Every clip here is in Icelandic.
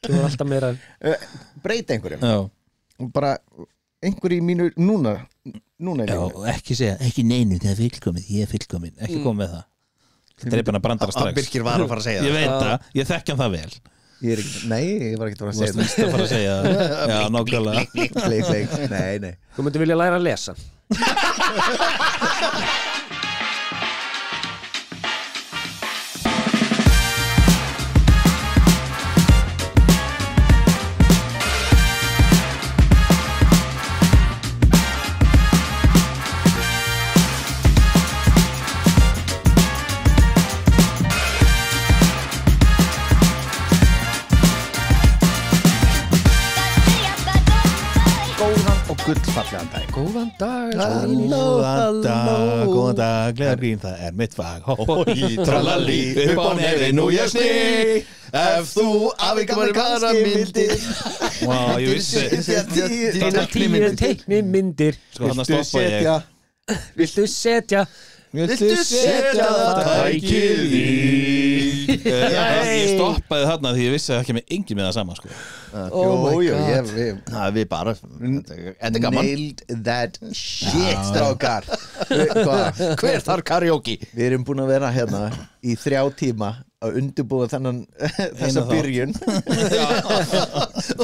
Þú er alltaf meira breyta einhverjum Já, bara einhverju í mínu núna já, ekki segja, ekki neinu, það er fullkomið, ég er fullkomin, ekki koma með það. Þetta er bara brandara strax. Birkir var að fara að segja Ég veit það, ég þekki hann það vel. ég var ekki að fara að Þú varst segja víst að fara að segja það. Já, nákvæmlega. Bleik, nei Þú myndir vilja læra að lesa gullfallegan dag Góðan dag Góðan dag, gleða grín, það er mitt fag. Hoppói, tralali, upp á nefin og ég sný. Ef þú afvikar bara myndir Vá, ég vissi. Einar 10 teiknimyndir Sko, hann að stoppa ég. Viltu setja Viltu setja það tækið í? Ég stoppaði þarna því ég vissi að það kemur engin með það sama, sko. Við bara Þetta gaman nailed that shit strákar Hver þar karaoke? Við erum búin að vera hérna í 3 tíma að undirbúa þessa byrjun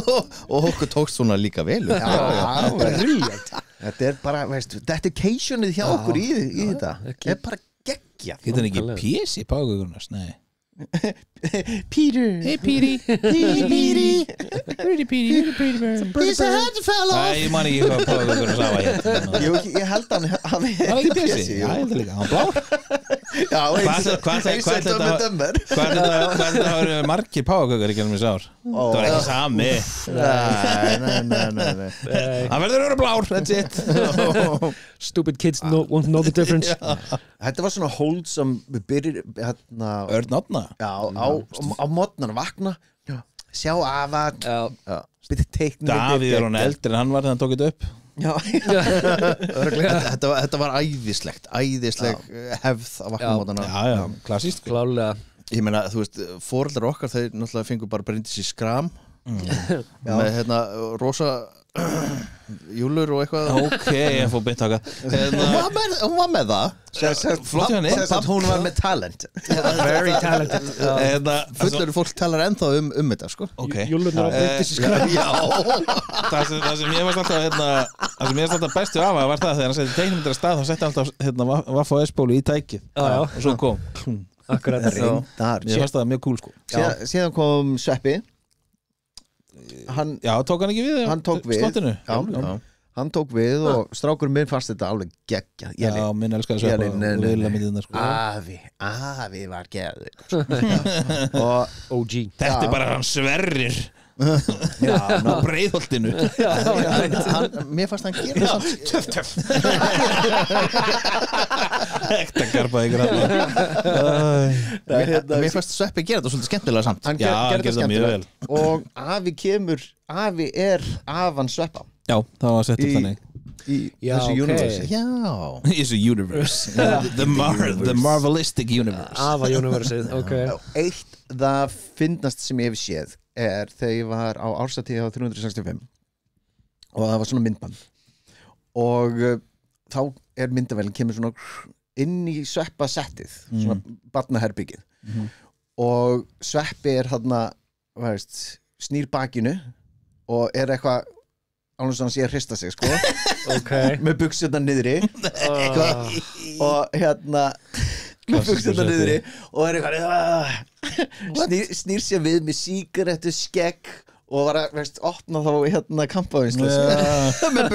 Og okkur tókst svona líka vel Þetta er bara, veistu, dedicationið hjá okkur í þetta Þetta er bara geggjað Getur hann ekki pési págugurnars? Nei. Peter Hey, Píri. Píri. He's a head fellow Æ, ég man ekki hvað págugurnars hafa hér. Ég held að hann hafi Það var ekki pési? Já, ég held líka. Hann blár. Hvað þetta hafa margir páguggur í gennum þessu ár? Það var ekki sami. Nei Hann verður að vera blár, that's it. Stupid kids won't know the difference Þetta var svona wholesome Við byrjum hérna Örn Árna. Já, á mótnan vakna Sjá afa Byrja teiknum Davíð er hann eldri en hann var þegar hann tók þetta upp. Þetta var æðislegt hefð að vakna mótana Já, klassíst. Klálega Ég meina, þú veist, foreldrar okkar þeir náttúrulega fengu bara brindis í skram með hérna rosa júlur og eitthvað Ok, ég fór beint taka. Hún var með það Flott hjá henni. Hún var með talent Very talented Fullur fólk talar ennþá þetta sko Ok. Júlurnar á British Já Það sem ég varst alltaf það sem ég varst alltaf bestu af var það þegar hann setti teiknumyndir að stað þá setti alltaf Vaffa og S-bólu í tækið og svo kom Akkurat Ég fannst það mjög cool sko. Síðan kom Sveppi Já, tók hann ekki við? Hann tók við Slottinu? Já, hann tók við og strákurinn minn fannst þetta alveg geggjað Já, minn elskaði Sveppa og viðlega myndirnar sko. Afi var geðveikur og OG Þetta er bara hann Sverrir á Breiðholtinu Mér fannst hann gera samt Töff Ekta garbaði ykkur Mér fannst Sveppi gera þetta svolítið skemmtilega samt hann Já, hann gerði gerði það mjög vel. og Afi er afan Sveppa Já, það var sett upp þannig í Já, þessu ok. universe Í þessu universe The Marvelistic universe Ava Universið, ok Eitt það fyndnast sem ég hef séð er þegar ég var á ársatíð á 365 og það var svona myndband og þá er myndavælinn kemur svona inn í Sveppa settið svona barnaherbyggið og Sveppi er þarna snýr bakinu og er eitthvað ánum sem hann sé að hrista sig sko með buxurnar niðri og hérna með buxurnar niðri og er eitthvað snýr sér við með sígarettu skegg og var að opna þá hérna kampavinslu með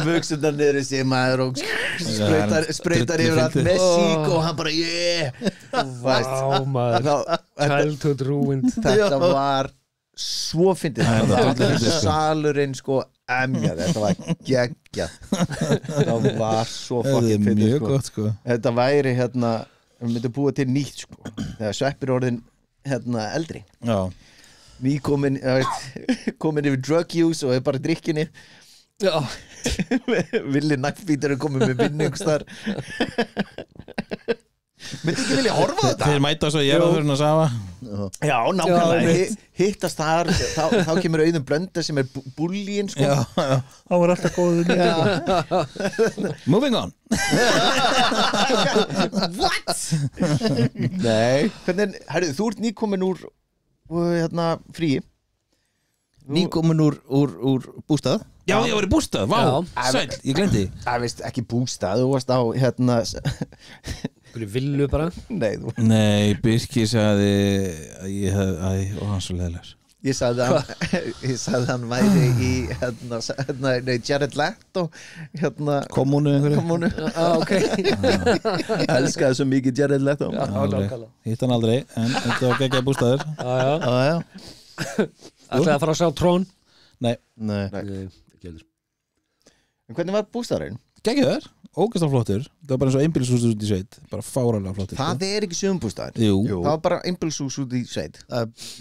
buxurnar niðri sig maður og sprautar yfir allt með sík og hann bara Vá maður Childhood ruined þetta var svo fyndið salurinn sko emjaði, þetta var geggjað það var svo fucking fyndið mjög gott sko þetta væri hérna við myndum búa til nýtt sko þegar Sveppir orðin hérna eldri komin yfir drug use og er bara drikkinni Villi nakkbítar er komin með vinningstar Myndi ekki vilja horfa á þetta? Þeir mæta svo ég er að fyrir að safa Já, nákvæmlega, hittast þar þá kemur Auðun Blöndal sem er búllíinn sko. Já, Það var alltaf góður moving on. What? Nei, hvernig, herru, þú ert nýkomin úr fríi. Nýkomin úr bústað. Já, ég var í bústað, vá, sæll, ég glemdi. Það veist ekki bústað, þú varst á Villu bara. Nei, Nei, Birkir sagði að ég hefði, hann svo leðilegur. ég sagði hann væri í Jared Leto Kommunu einhverju. Kommunu. Ok. Elskaði svo mikið Jared Leto. Hitt hann aldrei, en þetta var geggjað bústaður. Já. Ætlaði að fara að sjá Trón. Nei, En hvernig var bústaðurinn? geggjaður, ógeðslega flottur. Það var bara eins og einbýlishús út í sveit, bara fáralega flottur. Það er ekki sumbústaður. Jú. Það var bara einbýlishús út í sveit.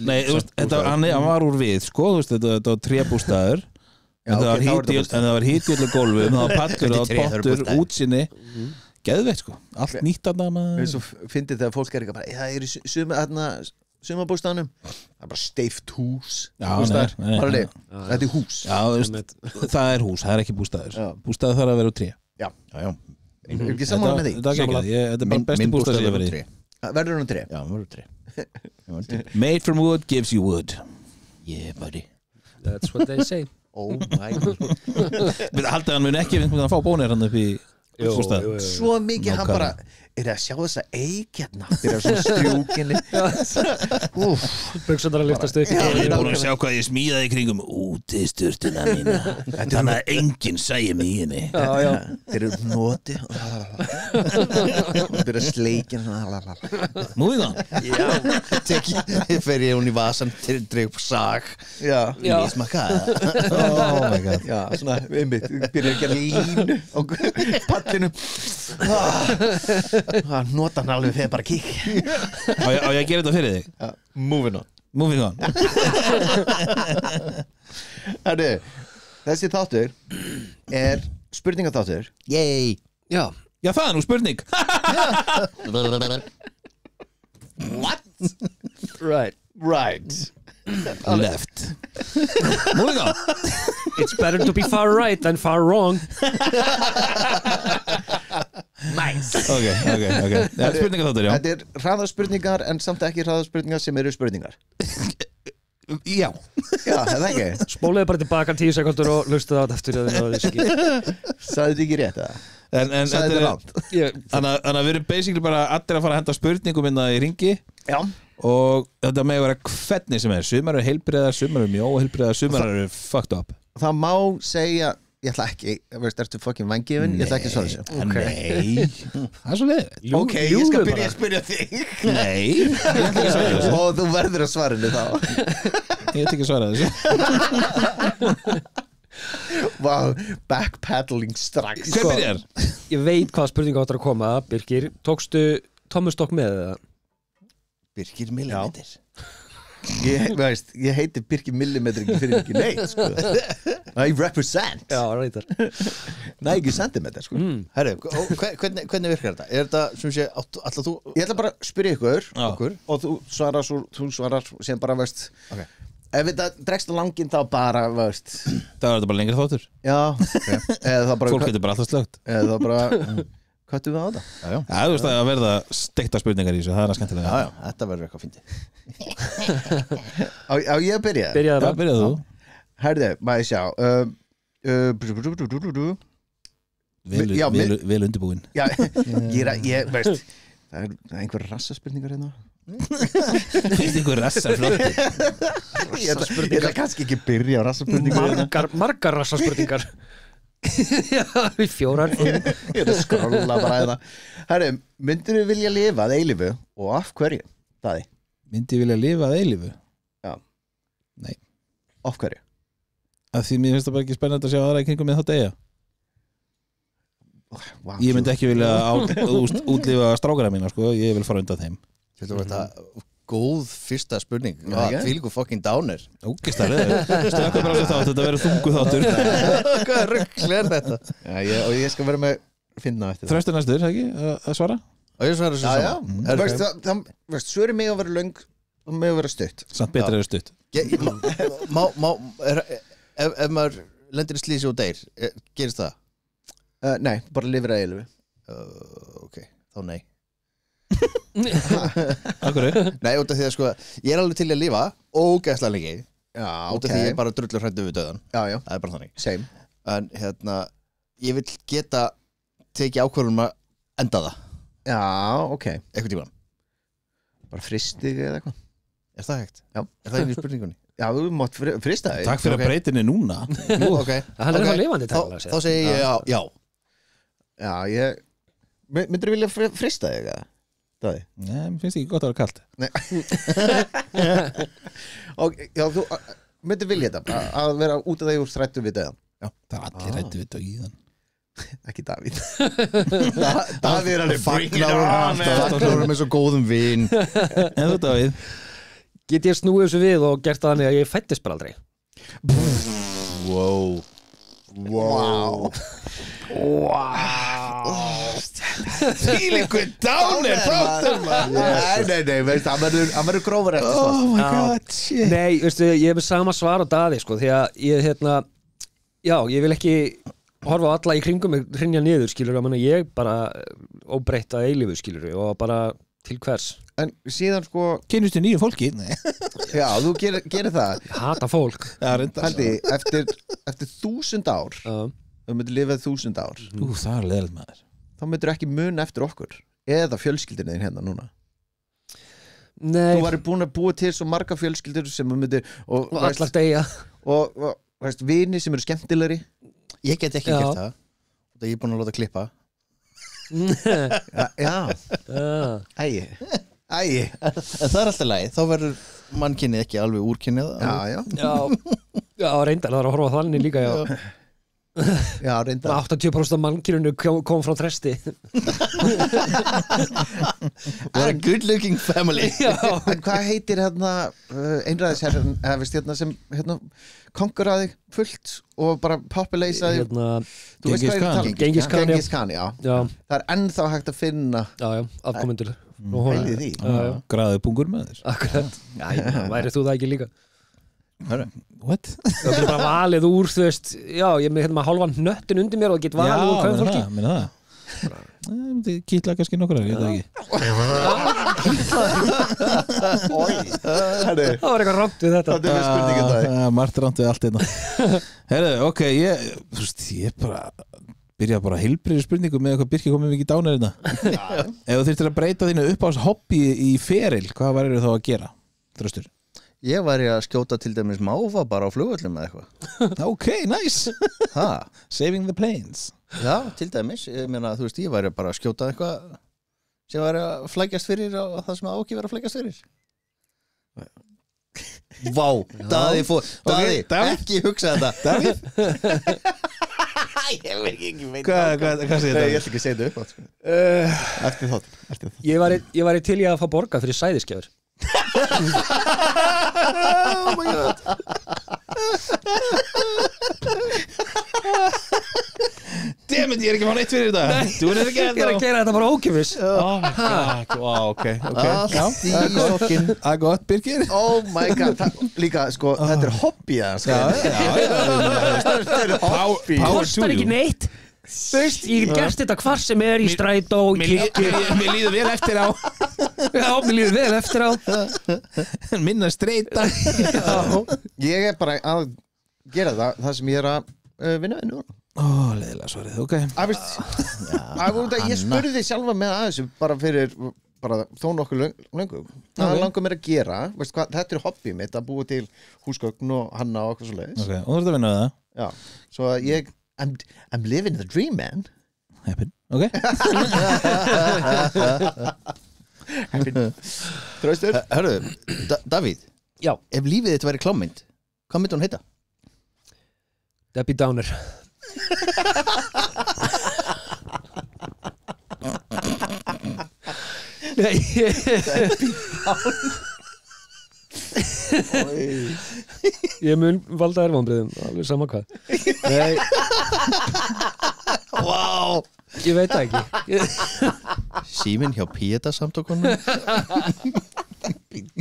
Nei, þú veist, hann var úr við, sko, þú veist, þetta var trébústaður. En það var hít í öllu gólfum, það var pallur, það var pottur, útsinni. Geðveikt, sko. Allt nýtt þarna maður. Svo fyndið þegar fólk er ekki bara það er í sumabústaðnum. Það er bara steift hús. Bústaður. Þetta er hús. Já, þú veist, það er hús, það er ekki bústaður. Bústaður þarf að vera úr tré. Já. Er ekki sammála með því? Þetta er geggjað, þetta er bara besti bústaður sem ég hef verið í. Verður hann tré? Já, verður tré. Made from wood gives you wood. Yeah, buddy. That's what they say. Oh my god. Við haldið hann mun ekki að fá bónir hann upp í bústað. Svo mikið hann bara er að sjá þessa eikjarna fyrir svona strjúkinni. Buxurnar að lyftast upp. Ég er búin að sjá hvað ég smíðaði í kringum útisturtuna mína. Þannig að enginn sæi mig í henni. Þeir eru noti og byrja að sleikja Moving on. Fer ég hún í vasan til dreif upp sag. Já. Lísmakkaða. Oh my god. Já, svona, einmitt, byrja að gera línu á pallinu. Nota hann alveg þegar bara kík. Á ég að gera þetta fyrir þig? Moving on. Moving on. Herru, þessi þáttur er spurningaþáttur. Yay. Já. Já, það er nú spurning. What? Right. Left. Moving on. It's better to be far right than far wrong. Nice. Ok. Það er spurningaþáttur, já. Þetta er hraðaspurningar en samt ekki hraðaspurningar sem eru spurningar. Já. Já, það er ekki. Spólaði bara tilbaka 10 sekundur og hlustaði á þetta eftir að það vissi ekki. Sagði þetta ekki rétt, eða? En Sagði þetta þetta er rátt? Þannig að við erum basically bara allir að fara að henda spurningum inn í ringi. Já. Og þetta með að vera hvernig sem er. Sumar eru heilbriðar, sumar eru mjög óheilbriðar, sumar eru fucked up. Það má segja, ég ætla ekki, ertu fucking vangifin? Ég ætla ekki að svara þessu. Nei. Það er svo leið. Ok, ég skal byrja að spyrja þig. Nei. Ég ætla ekki að svara þessu. Og þú verður að svara henni þá. Ég ætla ekki að svara þessu. Wow, backpedaling strax. Hver byrjar? Ég veit hvaða spurninga áttur að koma, Birgir. Tókstu Tommustokk með það? Birgir millimetr. Ég heiti Birgir Millimetr ekki fyrir ekki neitt, sko. I represent. Já, reyndar. Nei, ekki sentimeter, sko. Herru, hvernig virkar þetta? Er þetta, sem sé, alltaf þú? Ég ætla bara að spyrja ykkur Okkur. og þú svarar sem bara, veist. Ok. Ef þetta dregst á langinn þá bara, veist. Það var þetta bara lengri þáttur. Já, eða það bara Fólk getur bara alltaf slögt. eða það bara köttum við á þetta. Já, þú veist að verða steikta spurningar í þessu, það er að skemmtilega. Já, þetta verður eitthvað fyndið. Á ég að byrja? Byrjaði Já, það. byrjaðu þú. Herðu, maður sjá Já, Vel undirbúin. Já, ég veist það er einhver rassaspurningar hérna. Finnst ykkur rassar flottir? Ég ætla kannski ekki að byrja á rassaspurningar hérna. Margar rassaspurningar. Já, við 4. Ég er að skrolla bara hérna. Herru, myndirðu vilja lifa að eilífu og af hverju? Daði, Myndi ég vilja lifa að eilífu? af hverju? Af því mér finnst það bara ekki spennandi að sjá aðra í kringum með þá deyja. Wow, Ég myndi ekki vilja útlifa strákara mína, sko. Ég vil fara undan þeim. Þetta var þetta góð fyrsta spurning. Já, ekki? Fylgur fucking downer. Ógistar, stökka bara þessu þátt, þetta verður þungu þáttur. Hvað rugl er þetta? Já, og ég skal vera með finna eftir það. Þröstur næstur, ekki, að svara? Og ég svarar þessu sama Veist, svöri mig að vera löng og mig að vera stutt Samt betra er stutt Ef maður lendir í slísi og deyr gerist það? Nei, bara lifir að eilífi Ok, þá nei Akkur Nei, út af því að sko ég er alveg til að lifa ógeðslega lengi út af því ég er bara drullur hræddur við dauðan Já, það er bara þannig same En ég vil geta tekið ákvörðum að enda það Já, ok Eitthvað tímann Bara fristi eða eitthvað Er það hægt? Já Er það inn í spurningunni? Já, þú mátt frista þig Takk fyrir að breytinni núna Okay. Hann er það lifandi Þá segi ég já Já, ég Myndirðu vilja frista þig eða? Nei, mér finnst ekki gott að vera kalt Nei Og, já, þú myndir vilja þetta að vera út af þig úr þrættu við döðan Já, það er allir rættu við döðan Ekki Davíð Davíð er alveg Fagnar með svo góðum vin En þú Davíð Get ég snúið þessu við og gert það þannig að ég fættist bara aldrei Wow Fílingu dánir Nei, veist, hann verður grófur eftir Oh my god, shit Nei, veistu, ég hef með sama svar á Daði sko, því að ég, já, ég vil ekki horfa á alla í kringum mig hrynja niður, skilur, að ég bara óbreytt að eilífu, skilur, og bara til hvers En síðan sko Kynnustu nýju fólki Nei. Já, þú gerir það Ég hata fólk Haldi, eftir 1000 ár Þú myndir lifað 1000 ár Það er leðilegt maður Þá myndir ekki mun eftir okkur Eða fjölskyldinu þín hérna núna Nei, Þú væri búin að búa til svo marga fjölskyldur sem myndir og allar deyja og veist, vini sem eru skemmtilegri Ég get ekki gert það Ég er búin að láta klippa Já Æi En það er alltaf lagi Þá verður mannkynnið ekki alveg úrkynnið Já, reyndar, það var að horfa á þannig líka Já, reyndar 80% af mannkyninu kom frá tresti We're a good looking family En hvað heitir hérna einræðisherran eða veist hérna sem hérna kongur að þig fullt og bara populeysa þig Gengis Khan, já Það er ennþá hægt að finna afkomendur Heilið því Graðið bungur með þér Akkurat, værið þú það ekki líka What? Það er bara valið úr, þú veist já, ég með hérna hálfan hnöttin undir mér og get valið úr hvað fólki Meina það Kýtla kannski nokkur ég veit það ekki Það var eitthvað rámt við þetta Það er spurningin það Margt rámt við allt einna Herðu, ok, ég bara byrja bara heilbriði spurningu með eitthvað Birkir komið mikið dánir hérna Ef þú þyrftir að breyta þínu uppáhalds hobby í feril, hvað værirðu þá að gera? Þröstur Ég væri að skjóta til dæmis máva bara á flugvöllum eða eitthvað Ok, nice Saving the planes Já, til dæmis, ég meina, þú veist, ég væri bara að skjóta eitthvað sem væri að flækjast fyrir og það sem á ekki verið að flækjast fyrir Vá, Daði, ekki hugsa þetta Daði Ég vil ekki meina Hvað segir þetta? Ég ætla ekki að segja þetta upp Eftir þátt Ég væri til ég að fá borga fyrir sæðiskefur Oh my god Dammit, ég er ekki að fá neitt fyrir þetta Þú er ekki Ég er að gera þetta bara ókjöfis Oh my god, ok Allt í sokkinn Það er gott, Birkir Oh my god Líka, sko, þetta er hobby Þetta er hobby Kostar ekki neitt Þú veist, ég hef gert þetta hvar sem er í strætó Mér líður vel eftir á Já, mér líður vel eftir á Minna streita Ég er bara að gera það sem ég er að vinna við núna Leðilega svarið, ok Ég spurði sjálfa með aðeins bara fyrir þó nokkuð löngu Það langar mér að gera Þetta er hobby mitt að búa til húsgögn og hanna og eitthvað svo leiðis Ok, og þú ert að vinna við það Já, svo ég I'm living the dream, man Happen, ok Þraustur Hörru, Davíð Já, Ef lífið þitt væri klámynd, hvað myndi hún heita? Debbie Downer Nei Ég mun valda vonbrigðum alveg sama hvað Nei, Vá Ég veit það ekki Síminn hjá Píeta samtökunum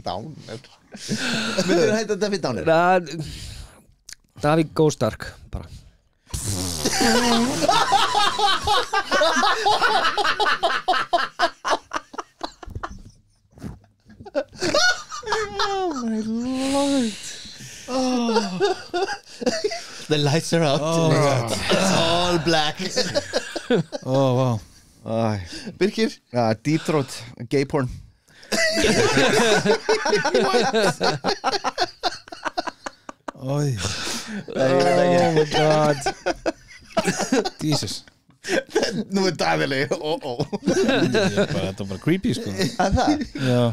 Downer Myndir hætta David Downer? Davíð Góðstark bara The lights are out It's all black wow. Birkir Deep Throat, gay porn Oh my god Jesus Nú Davíli Þetta var bara creepy sko Það? Já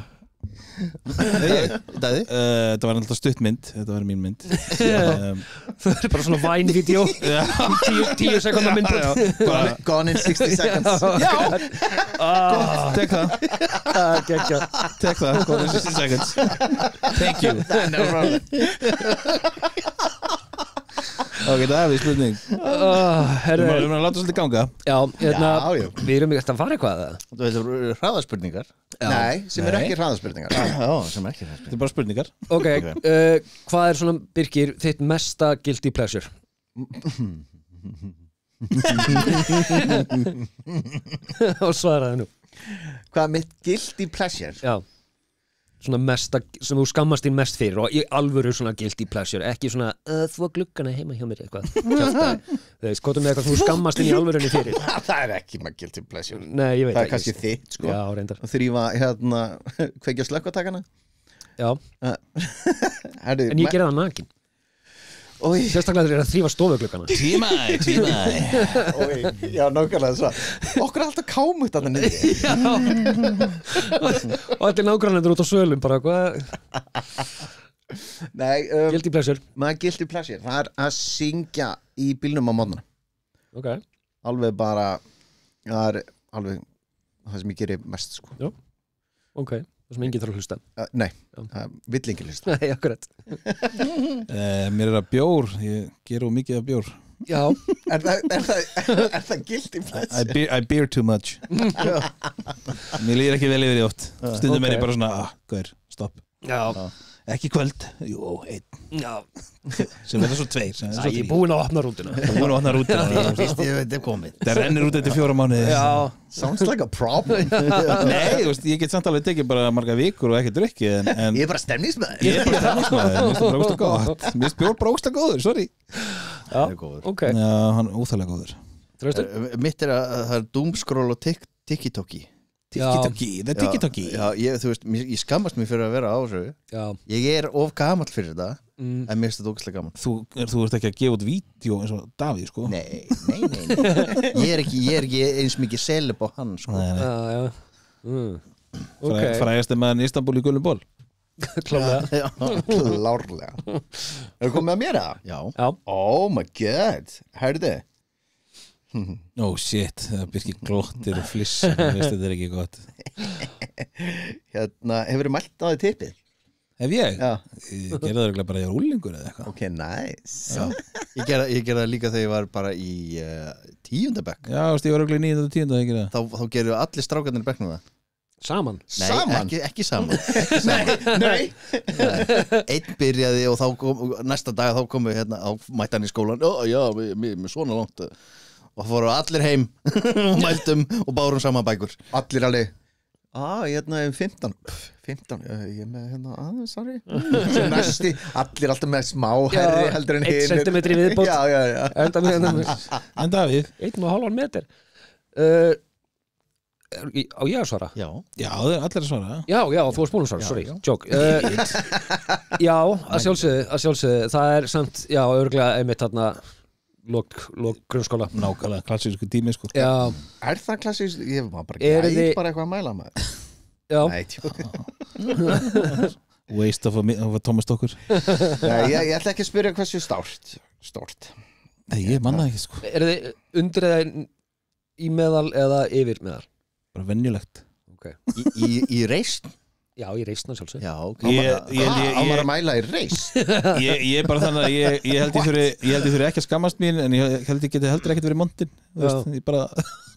Daði Þetta var alltaf stuttmynd. Þetta var mín mynd Það er bara svona Vine-vídeó 10 sekundar myndbrot Gone in 60 seconds Já Tek það Tek það Gone in 60 seconds Thank you Ok, það er við spurning Við erum að láta svolítið ganga Já, hérna Já. Við erum ekki að fara eitthvað Þetta eru hraðaspurningar Nei, sem er ekki hraðaspurningar Já, sem ekki hraðaspurningar Þetta er bara spurningar Ok, hvað er svona, Birkir, þitt mesta guilty pleasure? Og svaraði nú Hvað er mitt guilty pleasure? Já Svona mesta, sem þú skammast þín mest fyrir og í alvöru svona guilty pleasure ekki svona, þú að gluggana heima hjá mér eitthvað kjaftaði. Þú veist, hvað er með eitthvað sem þú skammast þín í alvörunni fyrir Það er ekki maður guilty pleasure Nei, ég veit Það er kannski þitt sko Já, reyndar Að þrýfa kveikja slökkvatakana Já, Herri, en ég gerði það nakin Sérstaklega þegar ég er að þrífa stofugluggana Tímæ Já, nákvæmlega svo Okkur er alltaf kámugt að það niður Og allir nágrannendur út á svölum bara, hvað, Nei, guilty pleasure maður guilty pleasure Það er að syngja í bílnum á mótnana Ok, Alveg bara Það er alveg það sem ég gerir mest sko ok, það sem enginn þarf að hlusta Nei, vill enginn list Nei, akkurat Mér er að bjór Ég ger of mikið af bjór Já, Er það guilty pleasure? I beer too much Mér líður ekki vel yfir því oft Stundum er ég bara svona Guður, stopp já, Ekki kvöld Jú, einn já Sem verður svo tveir sem verður svo Ég er þrír. búinn að opna rútuna Það voru vatnar út Fyrst ég veit komið Það rennir út eftir 4 mánuði Já, Sounds like a problem Nei, þú veist, ég get samt alveg tekið bara marga vikur og ekki drukki en Ég er bara stemningsmaður ég er bara stemningsmaður Mér finnst það bara óslega gott Mér finnst bjór bara óslega góður, sorry já, er góður. ok Já, hann er óþægilega góður Tröstur? Mitt er að það er doomscroll og tikki-tokki Tiki-toki, það er tiki-toki Já, þú veist, ég skammast mér fyrir að vera á þessu Já, Ég er of gamall fyrir þetta en mér finnst þetta ógeðslega gaman Þú ert ekki að gefa út vídeo eins og Davíð, sko Nei Ég er ekki eins mikið seleb á hann sko. Nei, nei. já Ok, Frægasti maður í Istanbul í gulum ból klálega Klárlega Er komið að mér að? Já, Já, Oh my god Herðu Oh shit, það byrkir glottir og flissa Þetta er ekki gott Hérna, hefur þið mælt á því tippið? Ef ég? Já. Ég gerði það örugglega bara ég var úlingur eða eitthvað Ok, nice Já, ég gerði það líka þegar ég var bara í 10. bekk Já veist, ég var örugglega í 9. og 10. að ég gerði það þá gerðu allir strákarnir í bekknum það saman Nei, Saman? ekki saman Nei Einn byrjaði og næsta dag þá komu hérna, þá mætti hann í skólan já, mér svona langt og fóru allir heim og mæltum og bárum saman bækur Allir alveg hérna er 15 15, ég er með hérna sorry Svo næsti, allir alltaf með smá herri heldur en 1 sentimetri viðbót. Já Enda með En Davíð? 1,5 meter Á ég að svara? Já, Já, það er allir að svara Já, þú varst búin að svara, sorry, joke Já, að sjálfsögðu það er samt, já, örgulega einmitt þarna lok grunnskóla Nákvæmlega, klassísku tími sko Já, Er það klassís, ég var bara Eru gæt þið- bara eitthvað að mæla maður já, Nei, tjók Waste of a Thomas Stocker Nei, ég ætla ekki að spyrja hversu stórt Nei, ég manna ekki sko eru þið undir eða í meðal eða yfir meðal? Bara venjulegt Ok, í reisn Já, ég reisna sjálfsög Já, ok Á maður að mæla í reis Ég er bara þannig að ég held ég þurfi ekki að skammast mín en ég held ég geti heldur ekkert verið montin ég bara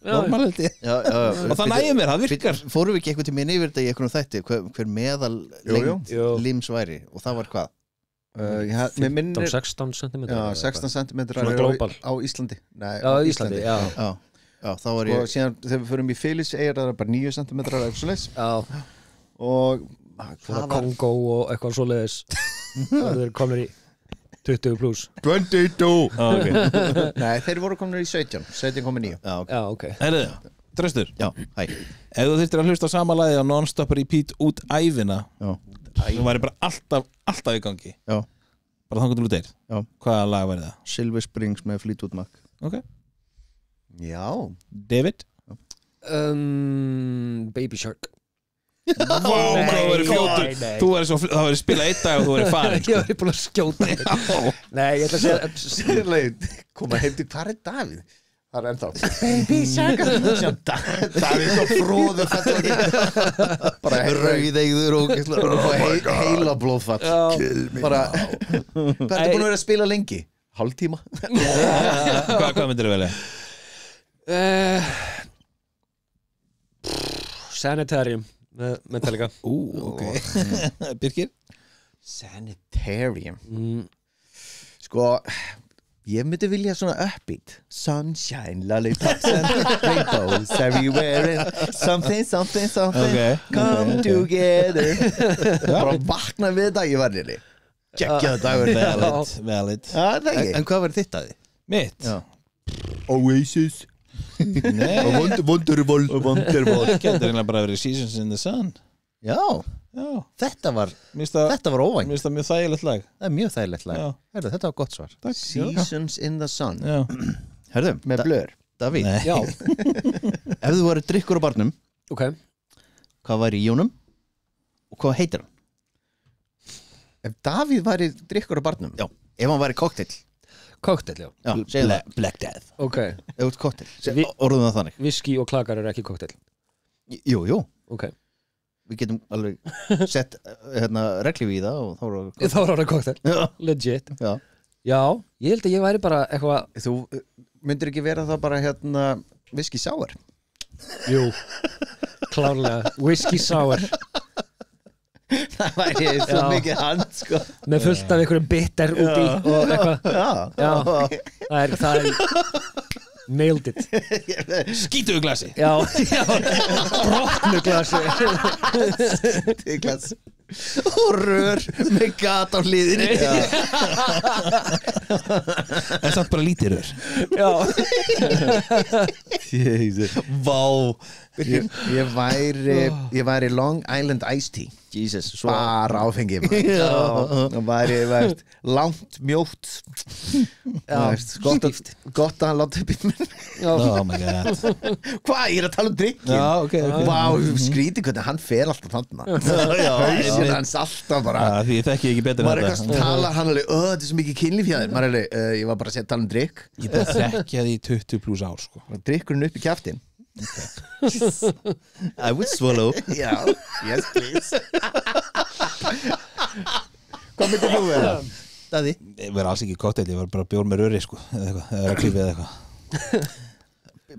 normal held ég og það nægir mér, það virkar Fórum við ekki eitthvað til minni yfir þetta í einhvern þætti hver meðal lengt líms væri og það var hvað? 16 cm Já, 16 cm á Íslandi Nei, á Íslandi, já þá var ég Og síðan þegar við förum í Filiseygjar það er bara 9 cm Já og svona Kongo og eitthvað svoleiðis það er komnir í 20 plus 22 okay. Nei, þeir voru komin í 17,9 Já, ok Herðu, Þröstur Já, hæ Ef þú þyrftir að hlusta á sama lagið á non-stop repeat út ævina þú væri bara alltaf í gangi Já bara þannig að þú deyr Já Hvaða lag væri það? Silver Springs með Fleetwood Mac Ok Já David? Baby Shark Vá, það væri fljótur Þú væri svo, það væri spila einn dag og þú væri farin Ég væri búin að skjóta Nei, ég ætla að Sérlega Koma heim til, hvað er Davíð? Það er ennþá Baby Shark Davíð svo fróðu bara rauðeigður og heila blóðfall bara hvað ertu búin að vera að spila lengi? Hálftíma? Hvað myndir þið velja? Sanitarium með Metallica Ok Birkir? Sanitarium Sko ég myndi vilja svona upbeat Sunshine, lollipops and rainbows everywhere something Okay. come together bara vakna við þetta ég var nýri geggjaðu dagur Valid það ekki En hvað var þitt að því? Mitt? Já Oasis Nei Wonderwall Getur eiginlega bara verið Seasons in the Sun Já, þetta var óvænt Mér finnst það mjög þægilegt lag Það er mjög þægilegt lag Já. Herðu, þetta var gott svar Seasons in the Sun Já Herðu, með Blur Davíð Nei. Já, Ef þú væri drikkur á barnum ok Hvað væri í honum? Og hvað heitir hann? ef Davíð væri drikkur á barnum Já, ef hann væri kokteil Cocktail, já Já, segðu það Black Death Ok, Ef þú ert kokteil Vi- Orðum það þannig whisky og klakar eru ekki cocktail Jú, Ok, við getum alveg sett reglífi í það og þá er þá er það cocktail Já, Legit já Já, ég held að ég væri bara eitthvað þú myndir ekki vera það bara whisky sour Jú, klárlega Whisky sour það væri svo Já. mikið hand sko með fullt af einhverjum bitter úti og eitthvað Já, það er nailed it Skítuðu glasi Já, brotnu glasi Glas. Og rör með gat á hliðinni En samt bara lítið rör Já, Vá ég væri Long Island Iced Tea Jesus, svo bara áfengi það væri langt mjótt gott að láta upp í mér Oh my god hvað, ég er að tala um drikkin Já, ok vá, skrítið hvernig hann fer alltaf þarna hausinn hans alltaf bara Því ég þekki ekki betur maður er en eitthvað þetta að tala hann alveg þetta er svo mikið kynlíf hjá þér maður er alveg, ég var bara að tala um drikk Ég bara þekki það í 20 pluss ár sko drikkurinn upp í kjaftin I would swallow já, yes please hvað myndir þú vera? Daði Ég verði alls ekki cocktail, ég var bara bjór með röri sko eða eitthvað, eða klífið eða eitthvað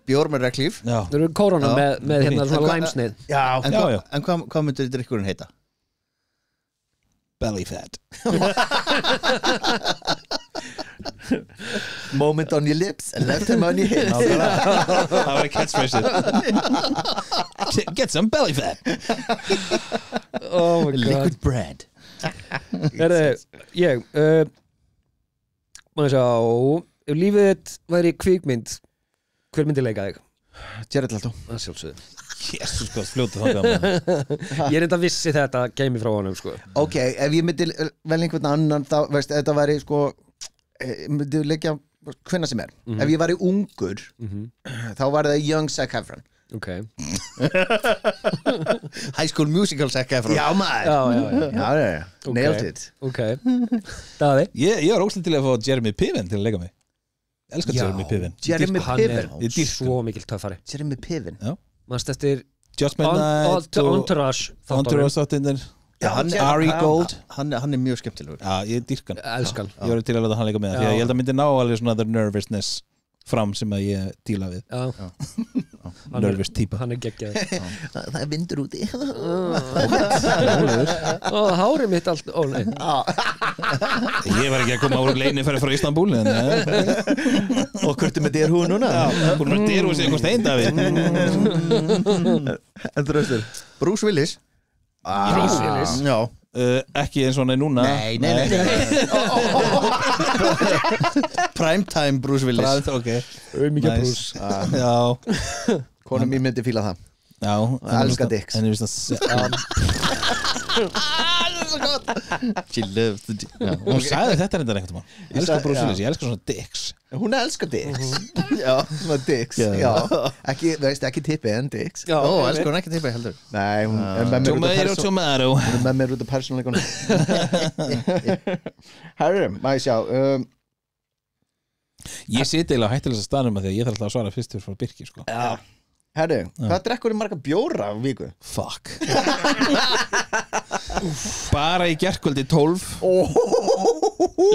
Bjór með reglíf það eru kórona með hérna svona læmsnið já, En hvað myndir drikkurinn heita? Belly fat moment on your lips and left him on your hips Það var catchphrase Get some belly fat Oh my god Liquid bread Ég maður sjá ef lífið þitt væri kvikmynd hver myndi leika þig? Jared Leto Það sjálfsögðu Jesus, hvað fljótu það gaman Ég er enda vissi þetta geimi frá honum sko ok, ef ég myndi vel einhvern annan þá, veist, þetta væri sko myndi leikja hvenna sem er ef ég væri ungur þá var það Young Zac Efron Ok High School Musical Zac Efron já maður Já, okay. Nailed it Ok Daði Ég var óslega til að fá Jeremy Piven til að leika mig Elskar Jeremy Piven Jeremy Hann er Piven Ég dýrka svo mikil töffari Jeremy Piven Manst eftir Just Midnight og Entourage þáttirnir Ari Gold Hann er mjög skemmtilegur Já, ég dýrk hann Elskan Ég var til að láta hann leika með það því að ég held að myndi ná alveg svona the nervousness fram sem að ég díla við nervous típa Hann er geggjaður Það er vindur úti Hárið mitt allt nei Ég var ekki að koma úr leini fyrir frá Istanbul en Og hvertu með derhúi núna? hún var derhúi sig eitthvað stein Davíð En þú raustur Bruce Willis Bruce Willis Já ekki eins og hann er núna Nei Primetime Bruce Willis Mikið Bruce Já Konum mín myndi fíla það Já Elska dicks. En ég veist að She loved the hún sagði þetta reyndar einhvern mann Ég elskar Bruce Willis, ég elskar svona dicks Hún elskar dicks Já, svona dicks Já. Ekki, veist, ekki tippi en dicks Ó, elskar hún ekki tippi heldur Nei, hún er með mér út af Tomato Hún er með mér út af persónuleikunum Herru, maður sjá Ég siti eiginlega hættilega staðnum að því að ég þarf alltaf að svara fyrst fyrir frá Birki sko. Herru, hvað drekkur þið marga bjóra á viku? Fuck Bara í gærkvöldi 12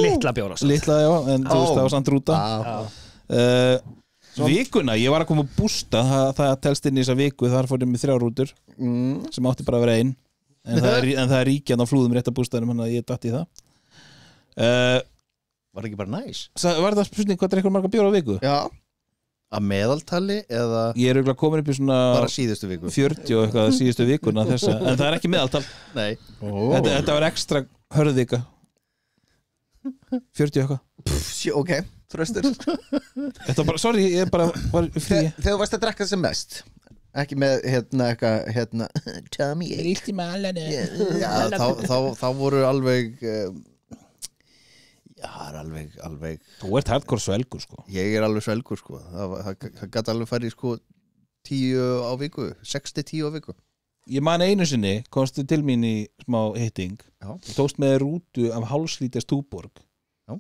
Litla bjóra Litla, já, en þú veist það var samt rúta Vikuna, ég var að koma að bústa það telst inn í þessa viku, þar fór ég með 3 rútur sem átti bara að vera 1 en það er ríkjan á flúðum rétt að bústaðum þannig að ég datt í það Var ekki bara næs? Var það spurning hvað drekkur marga bjóra á viku? Já Að meðaltali eða Ég er auðvitað komin upp í svona bara síðustu viku 40 og eitthvað síðustu vikuna þessa, en það er ekki meðaltal Nei Þetta var ekstra hörðvika 40 eitthvað Ok, þú raustur Þetta var bara, sorry, ég bara var frí Þegar þú varst að drekka sem mest Ekki með, eitthvað, Tommy Ríkt í malanu Já, þá voru alveg það er alveg Þú ert hardcore svelgur sko ég er alveg svelgur sko það gæti alveg farið sko 10 á viku 6-10 á viku Ég man einu sinni, komstu til mín í smá hitting Já. Þú tókst með rútu af hálslíters Túborg Já.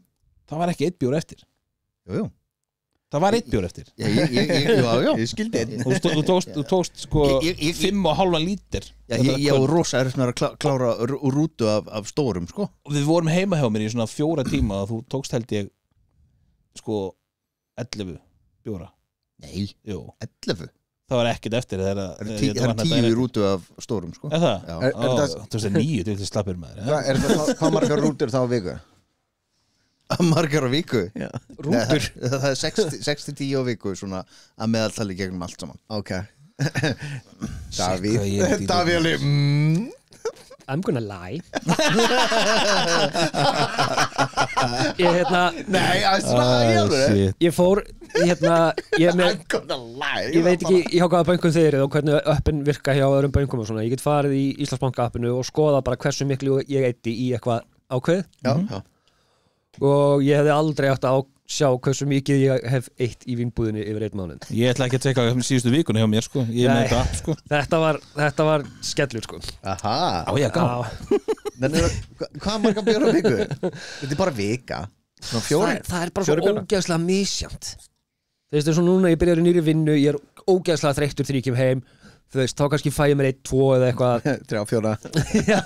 Það var ekki 1 bjór eftir Jú Það var 1 bjór eftir Já, já Ég skildi einn Þú tókst sko 5,5 lítir Já, ég á rosa með að klára rútu af stórum sko Og við vorum heima hjá mér í svona 4 tíma og þú tókst held ég sko 11 bjóra Nei, Jú, 11 það var ekkert eftir Það er 10 í rútu af stórum sko Er það? Já. Er það- Þú veist það 9, þú veist slappir maður Hvað margar rútur þá á viku? Margar á viku Já. Rútur Það er 6-10 á viku svona að meðaltali gegnum allt saman Ok Shit, hvað ég er dýr. Davíð alveg I'm gonna lie Ég Nei, að slæja Shit. Ég fór ég með gonna lie Ég veit ekki hjá hvaða bönkum þeir eru og hvernig öppin virka hjá öðrum bönkum og svona. Ég get farið í Íslandsbanka appinu og skoða bara hversu miklu ég eyddi í eitthvað ákveð Já. og ég hefði aldrei átt að sjá hversu mikið ég hef eytt í vínbúðinni yfir 1 mánuð. Ég ætla ekki að teka síðustu vikuna hjá mér sko Ég er með Nei. þetta app sko Þetta var skellur sko. Aha Á ég að gá Hvað margar bjóra á viku? Þetta er bara vika Svona 4 Það er bara svo fjórir bjórar. ógeðslega misjant. Þú veist, eins og núna ég byrjar í nýri vinnu, ég er ógeðslega þreyttur þegar ég kem heim. Þú veist, þá kannski fæ ég mér 1, 2 eða eitthvað 3, 4 Já,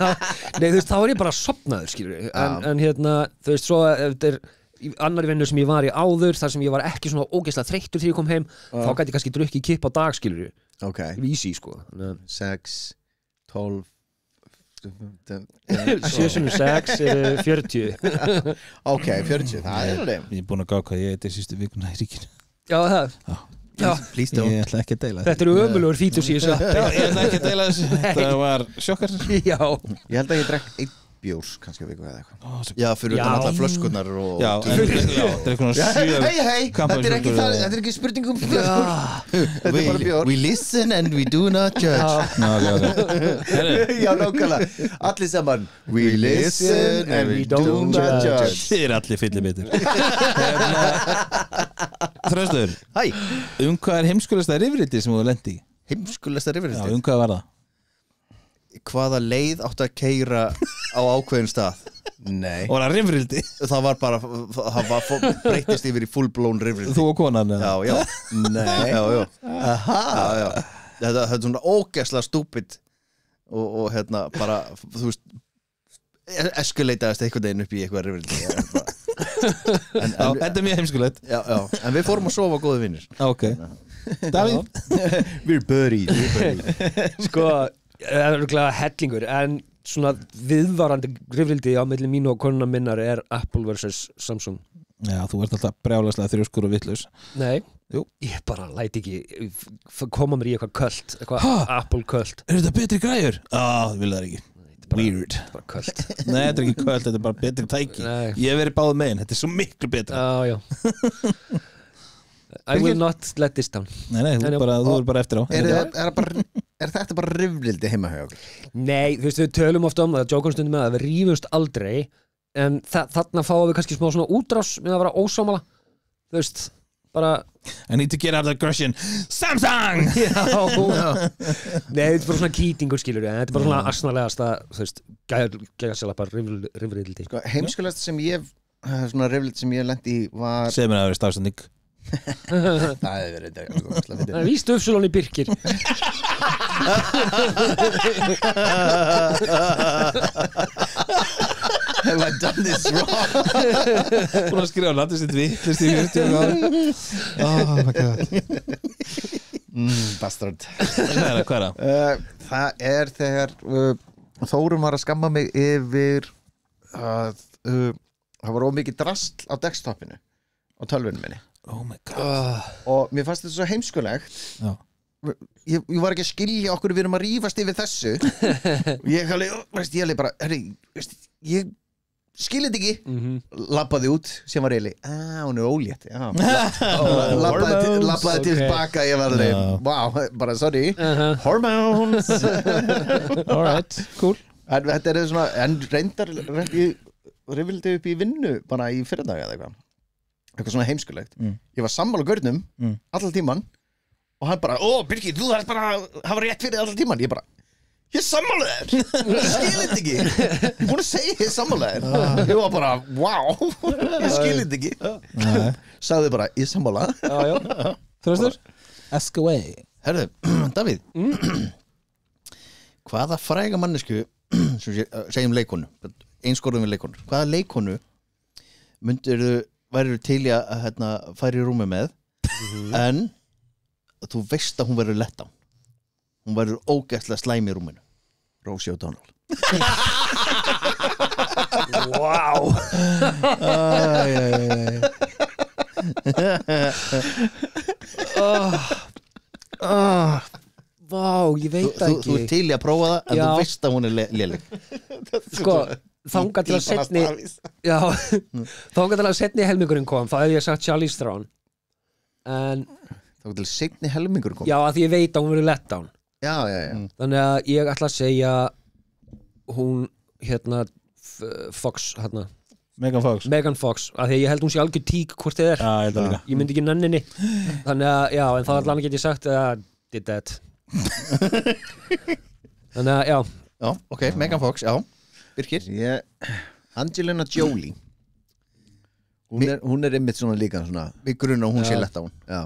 nei, þú veist, þá er ég bara sofnaður, skilur en þú veist, svo ef þetta er í annarri vinnu sem ég var í áður þar sem ég var ekki svona ógeðslega þreyttur þegar ég kom heim þá gæti ég kannski drukkið kipp á dag, skilur Ok, vísi, sko 6, 12 7x6 er 40 Ok, 40, það er alveg Ég er búin að gá hvað ég eitthvað síðustu vikuna í ríkinu Já, það Já, Please Ég don't ætla ekki að deila þetta eru ömulugur fítus í þessu Ég ætla ekki að deila þessu Þetta var sjokkar Já, Ég held að ég drekk 1 bjórs kannski á viku eða eitthvað Já, fyrir utan Já. allar flöskunar og Já, en þetta er eitthvað sjö Hei, þetta er ekki það, þetta er ekki spurning um bjór Þetta er bara bjór we listen and we do not judge okay. Já, nákvæmlega, allir saman We listen and we don't judge Þið er allir fyllir bitur Þröstur Hæ, Hvað er heimskulegsta rifriti sem þú lendi í? heimskulegsta Já, rifrildi hvað var það? Hvaða leið áttu að keyra á ákveðin stað Nei Og það rifrildi Það var bara, breytist yfir í full blown rifrildi Þú og konan eða? Já, já Nei Já, já Aha Já, já þetta er svona ógeðslega stúpid og bara, þú veist eskuleitaðist einhvern veginn upp í eitthvað rifrildi Þetta er mjög heimskulegt já, en við fórum að sofa góði vinnir Ok, Davíð We're buddies Sko, það er örugglega hellingur en svona viðvarandi rifrildi á milli mín og konuna minnar er Apple vs. Samsung Já, þú ert alltaf brjálæslega þrjóskur og vitlaus Nei, Jú. ég bara læt ekki koma mér í eitthvað köld eitthvað Apple köld Er þetta betri græjur? Ég vil það ekki Weird bara köld Nei, þetta er ekki kvöld, þetta er bara betri tæki Nei. Ég hef verið báð megin, þetta er svo miklu betra Já I will not let this down Nei, þú er bara eftir á Er þetta bara rifrildi heima hjá okkur? Nei, þú veist, við tölum ofta það jókum stundum með að við rífumst aldrei en þarna fáum við kannski smá svona útrás með að vera ósámála þú veist, bara I need to get out of the question Samsung! Já Nei, þetta er bara svona kýtingur skilur en þetta er bara svona asnalegast að þú veist, gæða sér bara rifrildi Sko, heimskulegast sem ég svona rifrildi sem ég lendi í var Segð mér að það verið stafsending Það hefur verið Það er víst Ufsulón í Birkir Have I done this wrong? Búin að skrifa landið sitt vitlist í 40 ára Oh my god Bastard Hvað er það? Það er þegar Þórun var að skamma mig yfir að það var ómikið drasl á desktopinu á tölvunum minni Oh my god og mér fannst þetta svo heimskulegt Já. ég var ekki að skilja okkur við erum að rífast yfir þessu og ég bara ég skilja þetta ekki labbaði út sem var eiginlega hún er ólétt labbaði tilbaka ég var alveg wow, bara sorry hormones Alright, cool en þetta er svona en reyndar rifildi upp í vinnu bara í fyrrdag eða eitthvað svona heimskulegt ég var sammála gaurnum allan tíman og hann bara, Birgir, þú þarf bara að hafa rétt fyrir allan tíman ég bara, ég sammála þér skil þetta ekki ég er búin að segja ég sammála þér ég var bara, wow ég skil þetta ekki sagði bara, ég sammála Þröstur? Ask away Herðu, Davíð hvaða fræga mannesku sem segjum leikonu einskorðum við leikonu hvaða leikonu værirðu til í að færi í rúmi með en þú veist að hún verður lett á hún verður ógæstlega slæm í rúminu Rosie O'Donnell Wow Vá, ég veit það ekki þú er til í að prófa það en Já. þú veist að hún er léleg Sko, þangað til að setni Já, þangað til að setni helmingurinn kom þá hef ég sagt Charlize Theron en þá til seinni helmingur kom já, að því ég veit að hún verður let down já þannig að ég ætla að segja hún Fox Megan Fox að því ég held hún sé algjör tík hvort þið er Já, ég held það líka ég myndi ekki nenninni þannig að, já, en það allan get ég sagt að did that þannig að, já ok, Megan Fox, já Birkir Angelina Jolie hún er einmitt svona líka svona við grunna hún sé Já. lett á hún já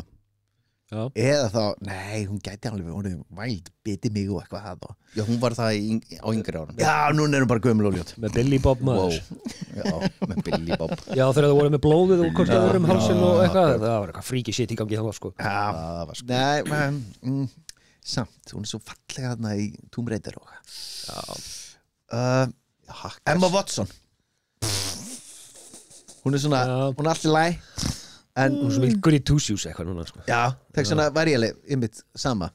eða þá, nei, hún gæti alveg orðið væld, biti mig og eitthvað það já, hún var það á yngri árum já, núna er hún bara gömul og ljót með Billy Bob maður já, með Billy Bob já, þegar það voru með blóðið og hvort það voru um hálsinn og eitthvað það var eitthvað fríki shit í gangi þá sko það var sko nei, samt, hún er svo fallega þarna í Tomb Raider og Emma Watson hún er svona, Já. hún er allt í læ en hún sem ykkur í two-shoes eitthvað núna sko já, þess vegna var ég alveg einmitt sama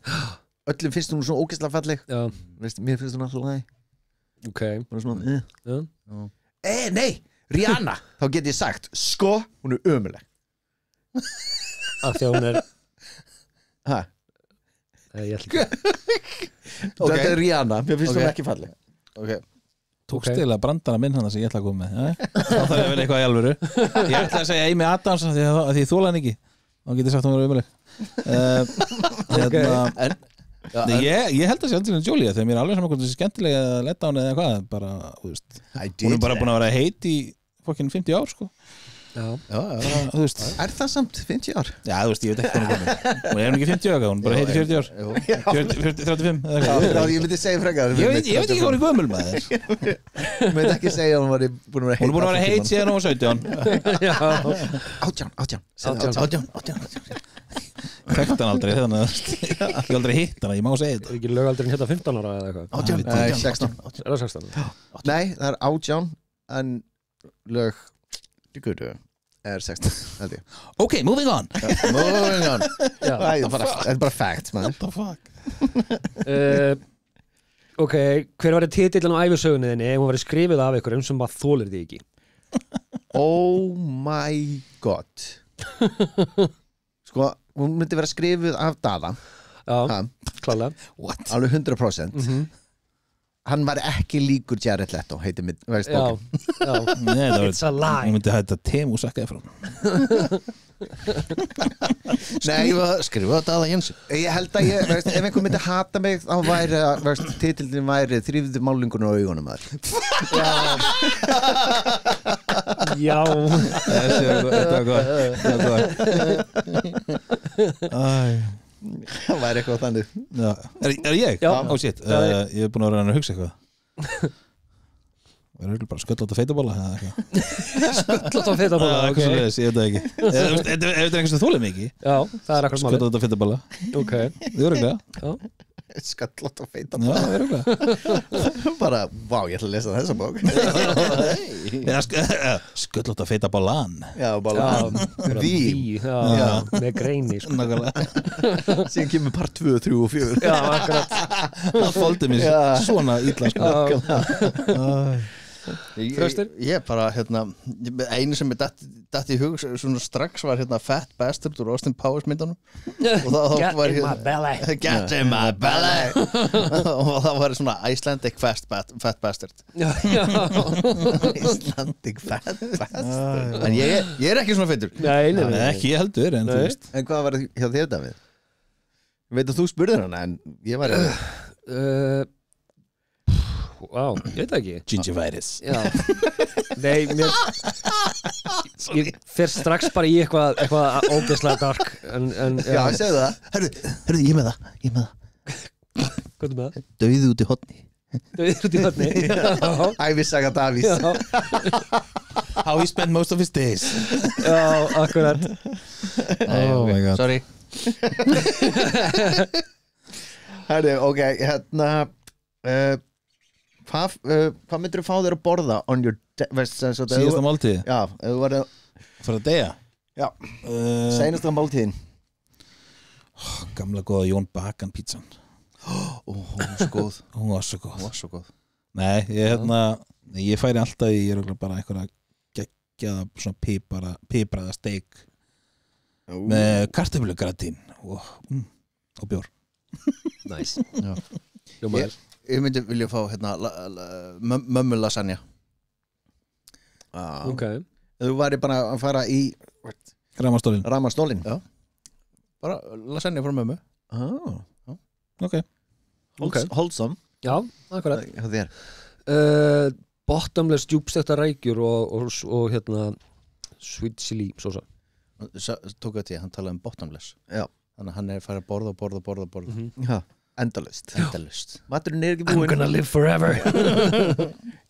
öllum finnst hún svona ógeðslega falleg já, veist, mér finnst hún alltaf læg ok hún er svona, já. nei, Rihanna þá get ég sagt, sko, hún er ömuleg af því að hún er ha, ég ætla ekki þetta er Rihanna, mér finnst Ok. hún ekki falleg ok, Tók stila brandara minn hann sem ég ætla að koma með þá þarf ég að vera eitthvað í alvöru ég ætla að segja Amy Adams af því ég þóla hann ekki þá getur ég sagt að hún verður umuleg ég held að sé Angelina Jolie þegar mér er alveg saman hvort þessi skemmtilega að letta á hann eða hvað bara, þú veist, hún er bara búin að vera heit í fokkin 50 ár sko Þú veist Er það samt 50 ár? Já, þú veist, ég veit ekki hvernig hún Hún er ekki 50 ára, hún bara heitir 40 ár 35 eða eitthvað. Ég myndi segja frekar Ég veit ekki hvað hún er gömul maður Ég myndi ekki segja að hún var búin að vera Hún er búin að vera heit síðan hún var 17 Þekkt hann aldrei þannig að ég hef aldrei hitt hana, ég má segja þetta Ekki lögaldurinn hérna 15 ára eða eitthvað 16 Er það 16? Nei, það er 18 en lög er 16 held ég. Ok, moving on Moving on. Það er bara fact man. Ok, hver var titillin á ævisögunniðinni ef hún var skrifið af ykkur sem maður þólir því ekki? Oh my god Sko, hún myndi vera skrifuð af Dada Já, ha, klálega alveg 100% Hann var ekki líkur Jared Leto heitir mitt, veist Já, bókin já Nei, það It's a lie Hún myndi hætta Temu sakkaði frá Nei, Skrifa þetta aða Jensi ég held að ég, veist, ef einhver myndi hata mig þá væri, veist, titillin væri þrýfðu málingun á augunum þar Já Þetta var gott Það væri eitthvað þannig Er ég? Já. Ó, shit, ég er búin að vera að hugsa eitthvað Það er bara sköllótt að feitabóla Sköllótt á feitabóla, ok. Eitthvað svo leiðis, ég veit það ekki Ef þetta er einhvers sem þólum ekki Já, það er akkur máli Sköllótt að feitabóla Ok, Öruglega já skallótt og feita Já, öruglega bara, vá, ég ætla að lesa þessa bók Sköllótt að feitabólan Já, bara Því Já, með greini sko. síðan kemur part 2, 3 og 4 Já, akkurat Það fóldi mér svona illa sko. Þröstur? Ég bara, einu sem er datt í hug svona strax var Fat Bastard úr Austin Powers myndunum og það var my belly Get in my belly og það var svona Icelandic Fat Bastard Já, Icelandic Fat Bastard en ég er ekki svona feitur nei Ekki ég heldur, en þú Nei. En veist hvað var það hjá þér, Davíð? Ég veit að þú spurðir hana en ég var Vá, ég veit það ekki Gingivitis Já Nei, mér Ég fer strax bara í eitthvað ógeðslega dark en Já, segðu það Hörðu, ég með það Hvað er með það? Dauði út í hotni Dauður út í hotni Ævisaga Davís Já, How he spent most of his days já, akkurat Oh my god Sorry Herri, ok, hvað myndir þú fá þér að borða on your Síðasta máltíð Já, ef þú var Fyrir að deyja Já, seinasta máltíðin Gamla góða Jón Bakan pítsan Hún var svo góð Hún var svo góð Hún var svo góð Nei, ég færi alltaf í bara einhverja geggjaða svona pipraða steik með kartöflugratín og bjór Nice Hljómaður Ég myndi vilja fá mömmu lasagna Ok Ef þú væri bara að fara í Ramastólin Ramastólin Já. Bara lasagna frá mömmu Ok Wholesome Já, akkurat Hjá þér Bottomless djúpstekta rækjur og sweet chili sósa Tók að því, hann talaði bottomless Já. Þannig að hann er farið að borða Já, endalust Endalaust Maturinn er ekki I'm búinn gonna live forever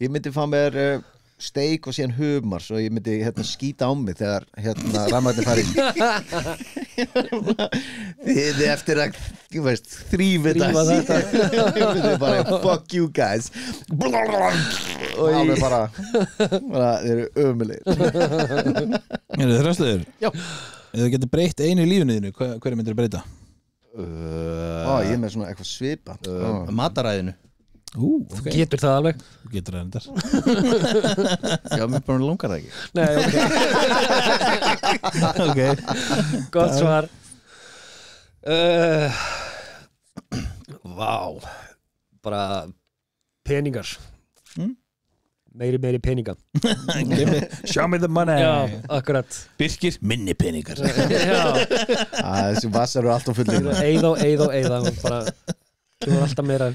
Ég myndi fá mér steik og síðan humar svo ég myndi skýta á mig þegar rammarnir fari þið eftir að þrýfið þetta ég myndi bara fuck you guys og alveg bara þeir eru ömulegir Er þið þrösluður? Já. Ef þú getur breytt einu í lífinu þínu, hverju myndir þú breyta? ég er með svona eitthvað svipa Mataræðinu Okay. Getur það alveg Þú getur það endar Já, mér bara langar það ekki Nei, ok Ok Gott svar Vá Bara peningar Meiri peninga Show me the money Já, akkurat Birkir, minni peningar Já, þessi vassar eru alltaf fullir eyða bara Þú er alltaf meira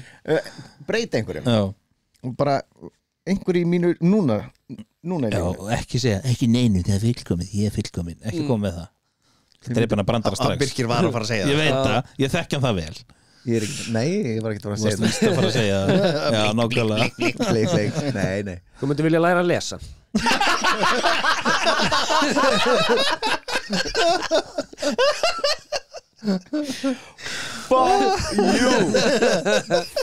breyta einhverjum Já bara einhverju í mínu Núna er Já, ég og ekki segja, ekki neinu, það er fullkomin, ég er fullkomin, ekki koma með það. Þetta er bara brandara strax. Birkir var að fara að segja Ég veit það, ég þekki hann það vel. Ég er ekki, nei, ég var ekki að fara að Þú varst segja víst að fara að segja það. Já, nákvæmlega. Bleik, nei Þú myndir vilja læra að lesa.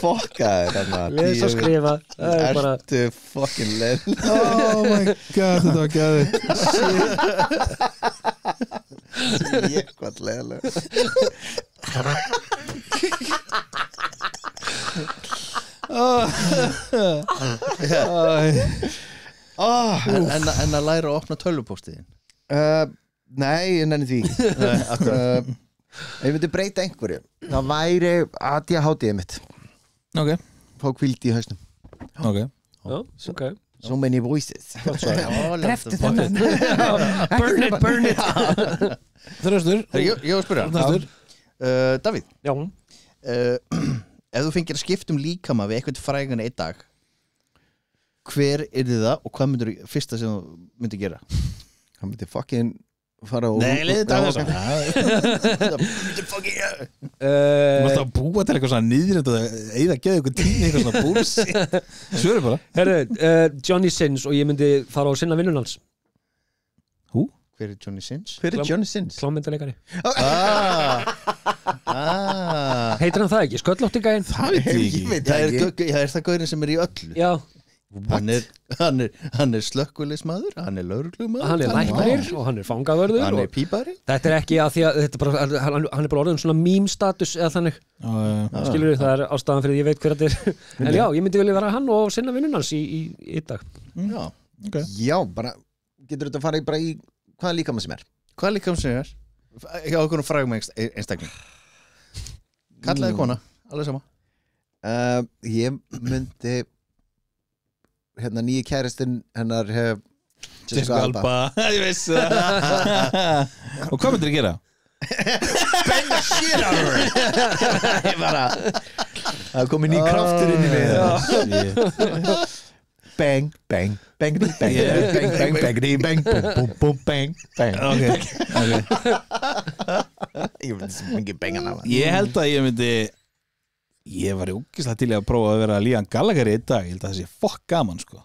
Fokkaður Lesa og skrifa. Það er bara Ertu fucking leð Oh my god, þetta var gæðið. Ég hvað leðilega En að læra að opna tölvupóstiðin Nei, ég nenni því Ég myndi breyta einhverju Það væri ADHD mitt Ok, Fá hvíld í hausnum ok. Já, ok. So many voices Drefti Burn it. Þröstur. Ég var að spyrja Þröstur. Davíð, Já. ef þú fengir að skipta líkama við eitthvað frægan einn dag, hver yrði það og hvað myndir fyrsta sem þú myndir gera? Hann myndi fucking fara og Nei, leiði þetta Já, Þú mást að búa til eitthvað svona nýðrætt og eða geða eitthvað tími eitthvað svona búlsi. Svöru bara. Herðu, Johnny Sins og ég myndi fara og sinna vinnun hans. Hver er Johnny Sins? Hver er Johnny Sins? Klámyndarleikari. Heitir hann það ekki? Sköllóttigæinn? Það veit ég ekki. veit Það ekki er það gaurin sem er í öllu. Já, Hann er slökkviliðsmaður, hann er lögreglumaður, hann er læknir og hann er fangavörður hann er og pípari. þetta er ekki að því að þetta er bara, hann er bara orðin svona meme-status eða þannig, skilur það er ástæðan fyrir því ég veit hver þetta er en já, ég myndi vilja vera hann og sinna vinnun hans í dag. Já. Ok. Já, bara Getur þetta að fara bara í hvaða líkama sem er? Hvað líka sem er? Hjá okkur frægum einstakling. Kallaði kona, alveg sama. Ég myndi hérna nýji kæristinn hennar Jessica Alba. Ég veist það. Og hvað myndir þið gera? Bang the shit out of her Ég bara Það komin ný kraftur inn í mig Bang, bang, bang, bang, bang, bang, bang, bang, bang, bum, bang, bang Ok. Ég myndi sem ekki banga hana Ég held að ég var ógeðslega til í að prófa að vera Liam Gallagher í dag. Ég held að það sé fokk gaman sko.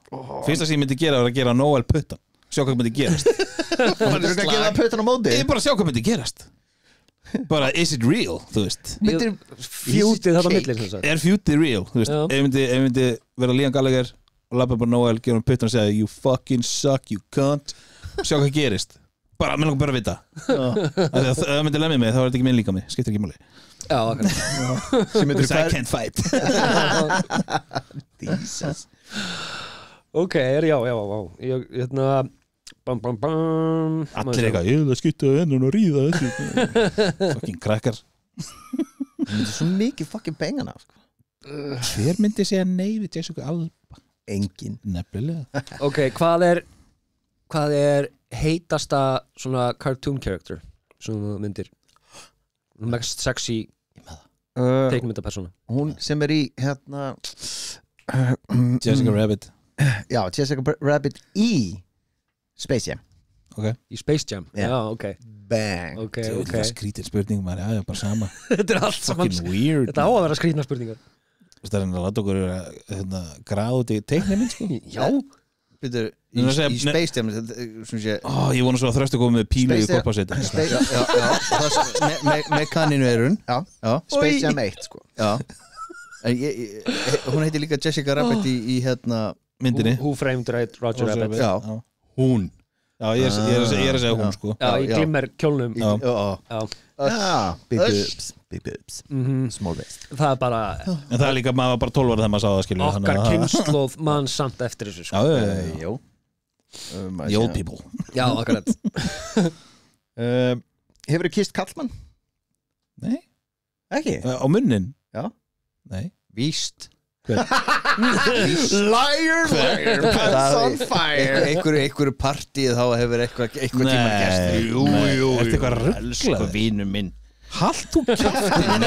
Fyrsta sem ég myndi gera var að gera Noel Puttan. Sjá hvað myndi gerast. Það er ekki að gefa pötan á móti Ég bara sjá hvað myndi gerast. Bara is it real, þú veist. Fjútið þetta millir sem sagt. Er fjútið real, þú veist. Já. Ef ég myndi vera Liam Gallagher og labba bara Noel, gera hann Puttan og segja you fucking suck, you cunt. Sjá hvað gerist. Bara, mér langar bara að vita. Ef það myndi lemja mig, þá er þetta ekki minn líka mig. Skiptir ekki máli. Já, akkurat. Because I can't fight. Jesus Ok, já, ég, hérna bam Allir eitthvað, ég vil að skutta ennun og ríða þessu. Fucking krakkar. Það myndi svo mikið fucking banga hana sko. Hver myndi segja nei við Jessica Alba? Engin Nefnilega. Ok, hvað er heitasta svona cartoon character sem þú myndir mest sexy teikmyndapersóna? Hún sem er í hérna Jessica Rabbit. Já, Jessica Rabbit í Space Jam Í Space Jam? Já. Já, ok. Bang Ok. Það er skrítin spurning maður, já, bara sama. Þetta er allt saman Fucking weird. Þetta á að vera skrýtnar spurningar. Það er að láta okkur gráð út í teikniminn sko. Já. Byrju, Ég er að segja- í Space Jam sem sé Ég vona svo að þröstu komið með pílu í Space Jam- korpasett. með kaninu Já, Space Jam 1 sko Já. En hún heiti líka Jessica Rabbit í hérna Myndinni. Who Framed Roger Rabbit? Já. Hún. Já, ég er að segja hún sko. Já, í Já. glimmer kjólnum. Já. Já. Já, big boobs Big boobs Small waist Það er bara En það er líka, maður var bara 12 ára þegar maður sá það skilur. okkar kynnslóð mann samt eftir þessu sko. Já, Jó the old people. Já, akkurat. Hefur þú kist kallmann? Nei. Ekki? Á munnin? Já. Nei. Víst. Liar, pants on fire Einhverju partíð þá hefur eitthvað tíma gerst. Jú. Ertu eitthvað Elsku rugglaður? vinur minn. Halt þú kjaftin.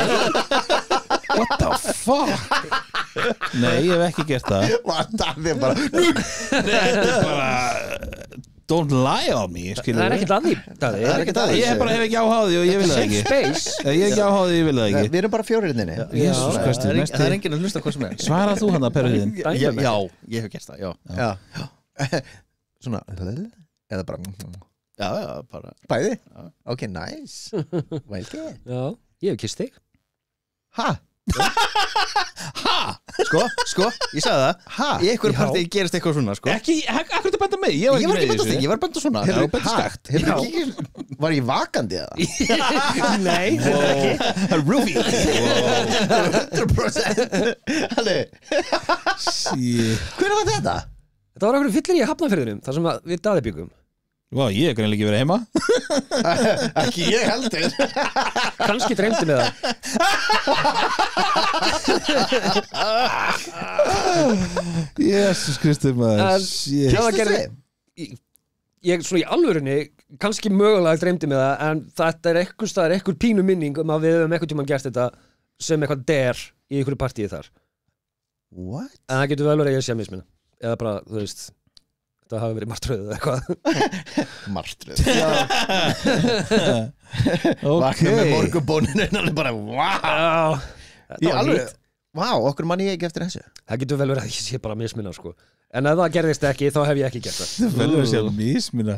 What the fuck? Nei, ég hef ekki gert það. Það er bara Þetta er bara don't lie on me, skilur. Það er ekkert að því, Daði. Það er ekkert að því. Ég bara hef ekki áháði og ég vil það Safe ekki. space. Ég hef ekki áháði og ég vil það ekki. Við erum bara fjórirninni. Jesús Kristi, Það er enginn að hlusta hvað sem er Svarað þú hann að perriðin? Já, ég hef gert það, já Já. Svona eða bara Já, bara bæði. Ok, nice. Vel gert. Já, ég hef kysst þig. Ha? Sko, ég sagði það Ha? Í einhverju Já. partí gerist eitthvað svona, sko Ekki, akkur þetta benda mig? Ég var Ég var ekki með í bænt á þessu. þig, ég var bænt á svona Já, Hefur- beint ha? skakt. Hefur ekki- Var ég vakandi eða? Nei, þetta er ekki. Ruby 100%. Halli, Shit. hver var þetta? Þetta var okkur fyllir í Hafnarfirðinum, þar sem við Daði byggum. Vá, ég hef greinlega ekki verið heima. Ekki ég heldur. Kannski dreymdi með það. Jésús Kristi maður. En- Shit. Já, það gerði ég svona í alvörunni kannski mögulega dreymdi með það en þetta er eitthvað staðar, eitthvað pínu minning um að við höfum eitthvað tímann gert þetta sem eitthvað der í einhverju partíi þar What? en það getur vel verið að ég sé að misminna eða bara, þú veist það hafi verið martröð eða eitthvað Martröð. Ok. Vakna með morgubóninu en hann er bara, wow. þetta Í var alveg, nýtt. wow, okkur mann ég ekki eftir þessu. það getur vel verið að ég sé bara að misminna sko. en ef það gerðist ekki þá hef ég ekki gert það Velur að sé að mismina.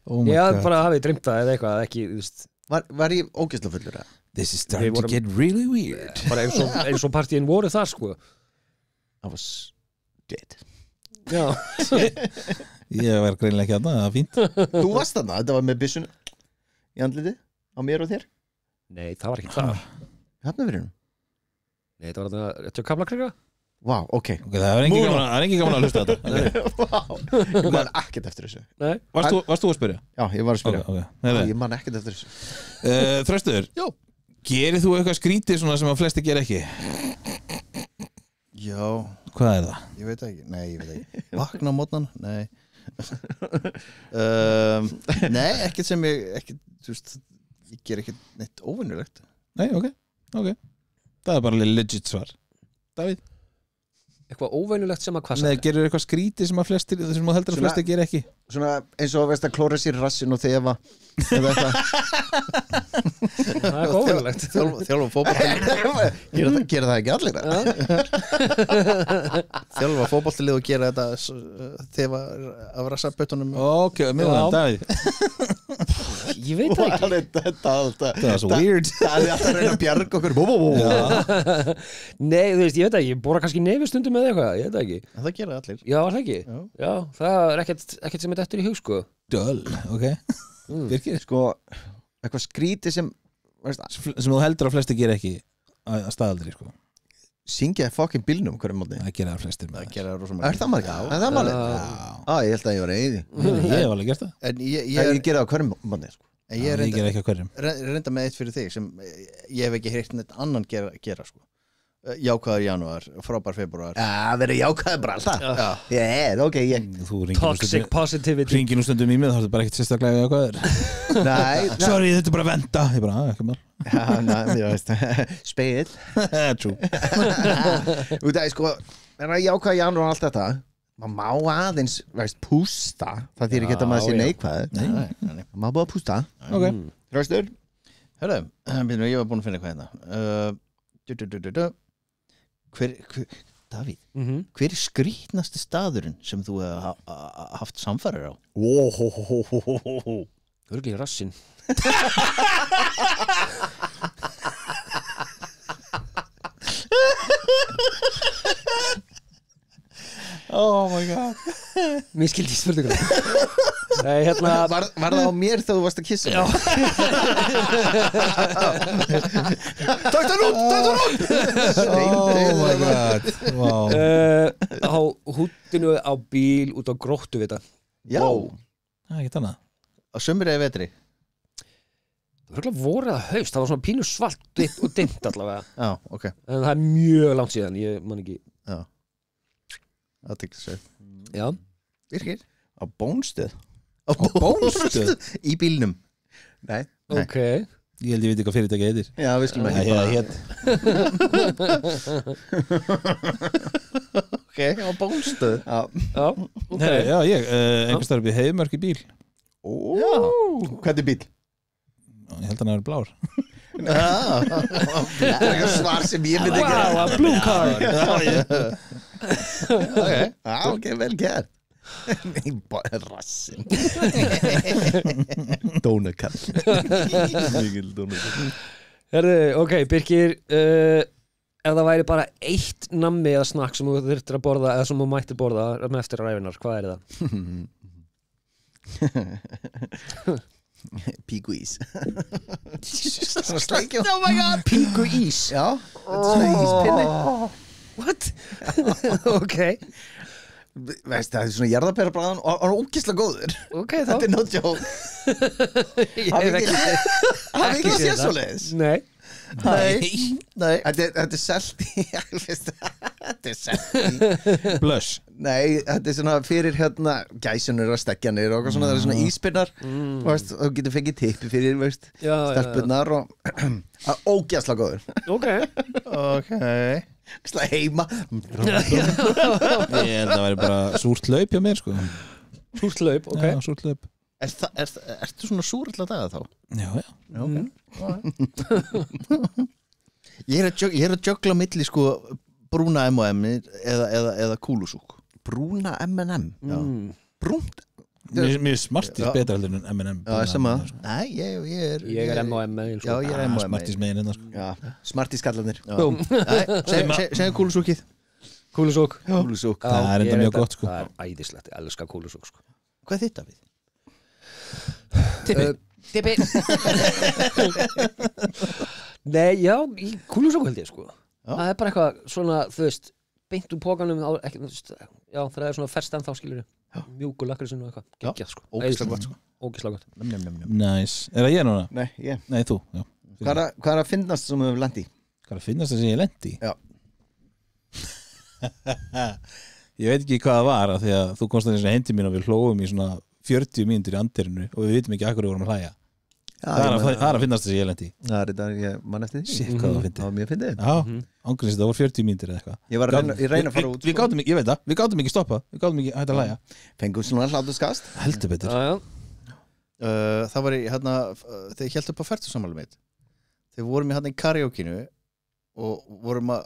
Oh my ég god. bara hafi dreymt það eða eitthvað ekki, þú veist, Var ég ógeðslega fullur að? This is starting Við to vorum- get really weird. bara eins og partíin voru þar sko. I was dead. já, Ég var greinlega ekki að það, það er fínt. Þú varst þarna, þetta var með byssun í andliti á mér og þér. nei það var ekki þar Hafnarfirðinum. nei það var þetta, þetta Kaplakrika Vá, ok. Ok, það er engin gaman að hlusta á þetta. Okay. Vá, ég man ekkert eftir þessu. nei, Varst þú að spyrja? Já, ég var að spyrja. Ok. Já, Nei, ég man ekkert eftir þessu. Þröstur, Já. gerir þú eitthvað skrítið svona sem að flesti ger ekki? Já, Hvað er það? ég veit ekki Nei, ég veit ekki Vakna á mótnan? Nei Nei, ekkert sem ég þú veist, ég ger ekkert neitt óvinnulegt Nei, ok. Það er bara legit svar. Davíð? eitthvað óvenjulegt sem að hvað Nei, gerir eitthvað skrítið sem að flestir, sem að heldur að Svona- flestir ger ekki? Svona eins og veist að klóra sér í rassin og þefa eða eitthvað. það er eitthvað óvenjulegt Þjálfa fótboltalið Gera það ekki allir það? Þjálfa fótboltalið og gera þetta þefa af rassabötunum Ok, meðan, Já. Davíð. ég veit það ekki Þetta Það var svo weird. Það er alltaf að reyna að bjarga okkur. Bú, bú, bú. nei, þú veist, ég veit það ekki, ég bóra kannski nefi stundum með eitthvað, ég veit það ekki Það gera allir já, var það ekki? Já. það er ekkert sem er dettur í hug sko Döl, ok. Virkir. Sko, eitthvað skrítið sem veist, Sem þú heldur að flestir ger ekki að staðaldri, sko. syngja fokkin bílnum hverjum móti. Það gera það flestir með Það það. gera rosa Er það maður? Er það maður? Ég held að ég var eigi. Ég hef alveg gert það. En ég Ég gera það á hverjum móti. Sko. en ég Ég ger ekki að hverjum. reynda með eitt fyrir þig sem ég hef ekki heyrt neitt annan gera sko. Jákvæður janúar, frábær februar Verður jákvæður bara alltaf. Já. Ok, ég. Þú ringir nú toxic stundum- positivity hringir nú stundum í mig, þá er þetta bara ekkert sérstaklega eitthvað er. Nei, Sorry, þetta er bara að venda. Ég bara, ekki mál. ég veist. Speil. True. Út af, sko, jákvæður janúar og allt þetta. Maður má aðeins, veist, pústa. Það þýr ekki að maður sé Já, já. neikvæður. Nei. Maður búið að pústa. Ok. Þröstur? Hörðu, ég var búin að finna eitthvað hérna Davíð, hver er skrýtnasti staðurinn sem þú hefur haft samfærir á? örgli rassin Oh my god. mér skildi í spurninguna nei, hérna Var það á mér þegar þú varst að kissa mig? Takk það út! Oh my god. Wow. á húttinu á bíl út á gróttu við þetta Já. Það er ekki annað. Á sömur eða vetri? það var örgulega voru eða haust, það var svona pínu svalt og dimmt allavega Já, ok en það er mjög langt síðan, ég man ekki Já. Það tekst að já, Virkir? Á bónstöð? Á bónstöð? Í bílnum? Nei. ok Ég held ég veit hvað fyrirtæki heitir. Já, við skulum ekki Hét. Ok, á bólstöð. Já, ok. Já, ég, einhvers þar upp í Heiðmörk í bíl. hvernig bíl? Ég held hann að vera blár. Það er ekki svar sem ég myndi ekki Wow, a blue car. Ok, vel gert Rassin Dónakall Mikil dónakall Herðu, ok, Birkir, ef það væri bara eitt nammi eða snakk sem þú þurftir að borða eða sem þú mættir borða með eftir ræfinar, hvað er það? Píku ís Svona sleikjum Oh my god, píku ís. Já, þetta er svona íspinni What? Ok, Veist, það er svona jarðarperabræðan og hann er ógislega góður ok þá. Þetta er no joke Ég Hafið hef ekki ekki séð séð það. svoleiðis? Nei. Nei Þetta er selt í Þetta er selt í Blush. Nei, þetta er svona fyrir hérna gæsunur og stekkjanir og eitthvað svona, það er svona íspinnar veist, og þú getur fengið tippi fyrir veist, Já, stelpunnar og ógæsla góður Ok. Sla heima Ég held að væri bara súrt laup hjá mér, sko. Súrt laup, ok. Já, súrt laup. Ertu svona súr alltaf daga þá? Já. Ég er að jögla á milli sko brúna M&M eða kúlusúk. Brúna M&M Brúnt Mér smartis betra heldur en M&M. Já, sem að Nei, ég er M&M með Já, ég er M&M Smartis megin hérna, sko. Já, smartiskallarnir Búm. Segðu kúlusúkið. Kúlusók. Kúlusúk Það er enda mjög gott, sko. Það er æðislegt, ég elska kúlusók, sko. Hvað er þitt af við? Tippi. Nei, já, í kúlusók held ég, sko. Það er bara eitthvað svona, þú veist, beint úr pókanum ekki, þú veist, já, það er svona ferst ennþá skilur mjúkur lakrísinn og eitthvað geggjað, sko. Ógeðslega gott, sko. Ógeðslega gott. Nice. Er það ég núna? Nei, ég Nei, þú. Já. Hvað er að finnast sem við höfum lent í? Hvað er að finnast það sem ég lendi? Já. Ég veit ekki hvað það var af því að þú komst að þessu hendi mín og við hlófum í svona 40 mínútur í andirinu og við vitum ekki akkur við vorum að hlæja. Það er að finnast það sem ég lendi. Það er þetta, ég mann eftir því Shit, hvað það fyndið. Það var mjög fyndið Já, ángriðsins það voru 40 mínútur eða eitthvað. Ég var að reyna að fara út Við gátum ekki, ég veit það, við gátum ekki stoppa. Við gátum ekki hægt að hlæja. Fengum svona hláturskast Heldur betur. Já, já. Það var hérna þegar ég held upp á ferðarsammáli mitt. Þegar vorum við hérna í karaokeinu og vorum að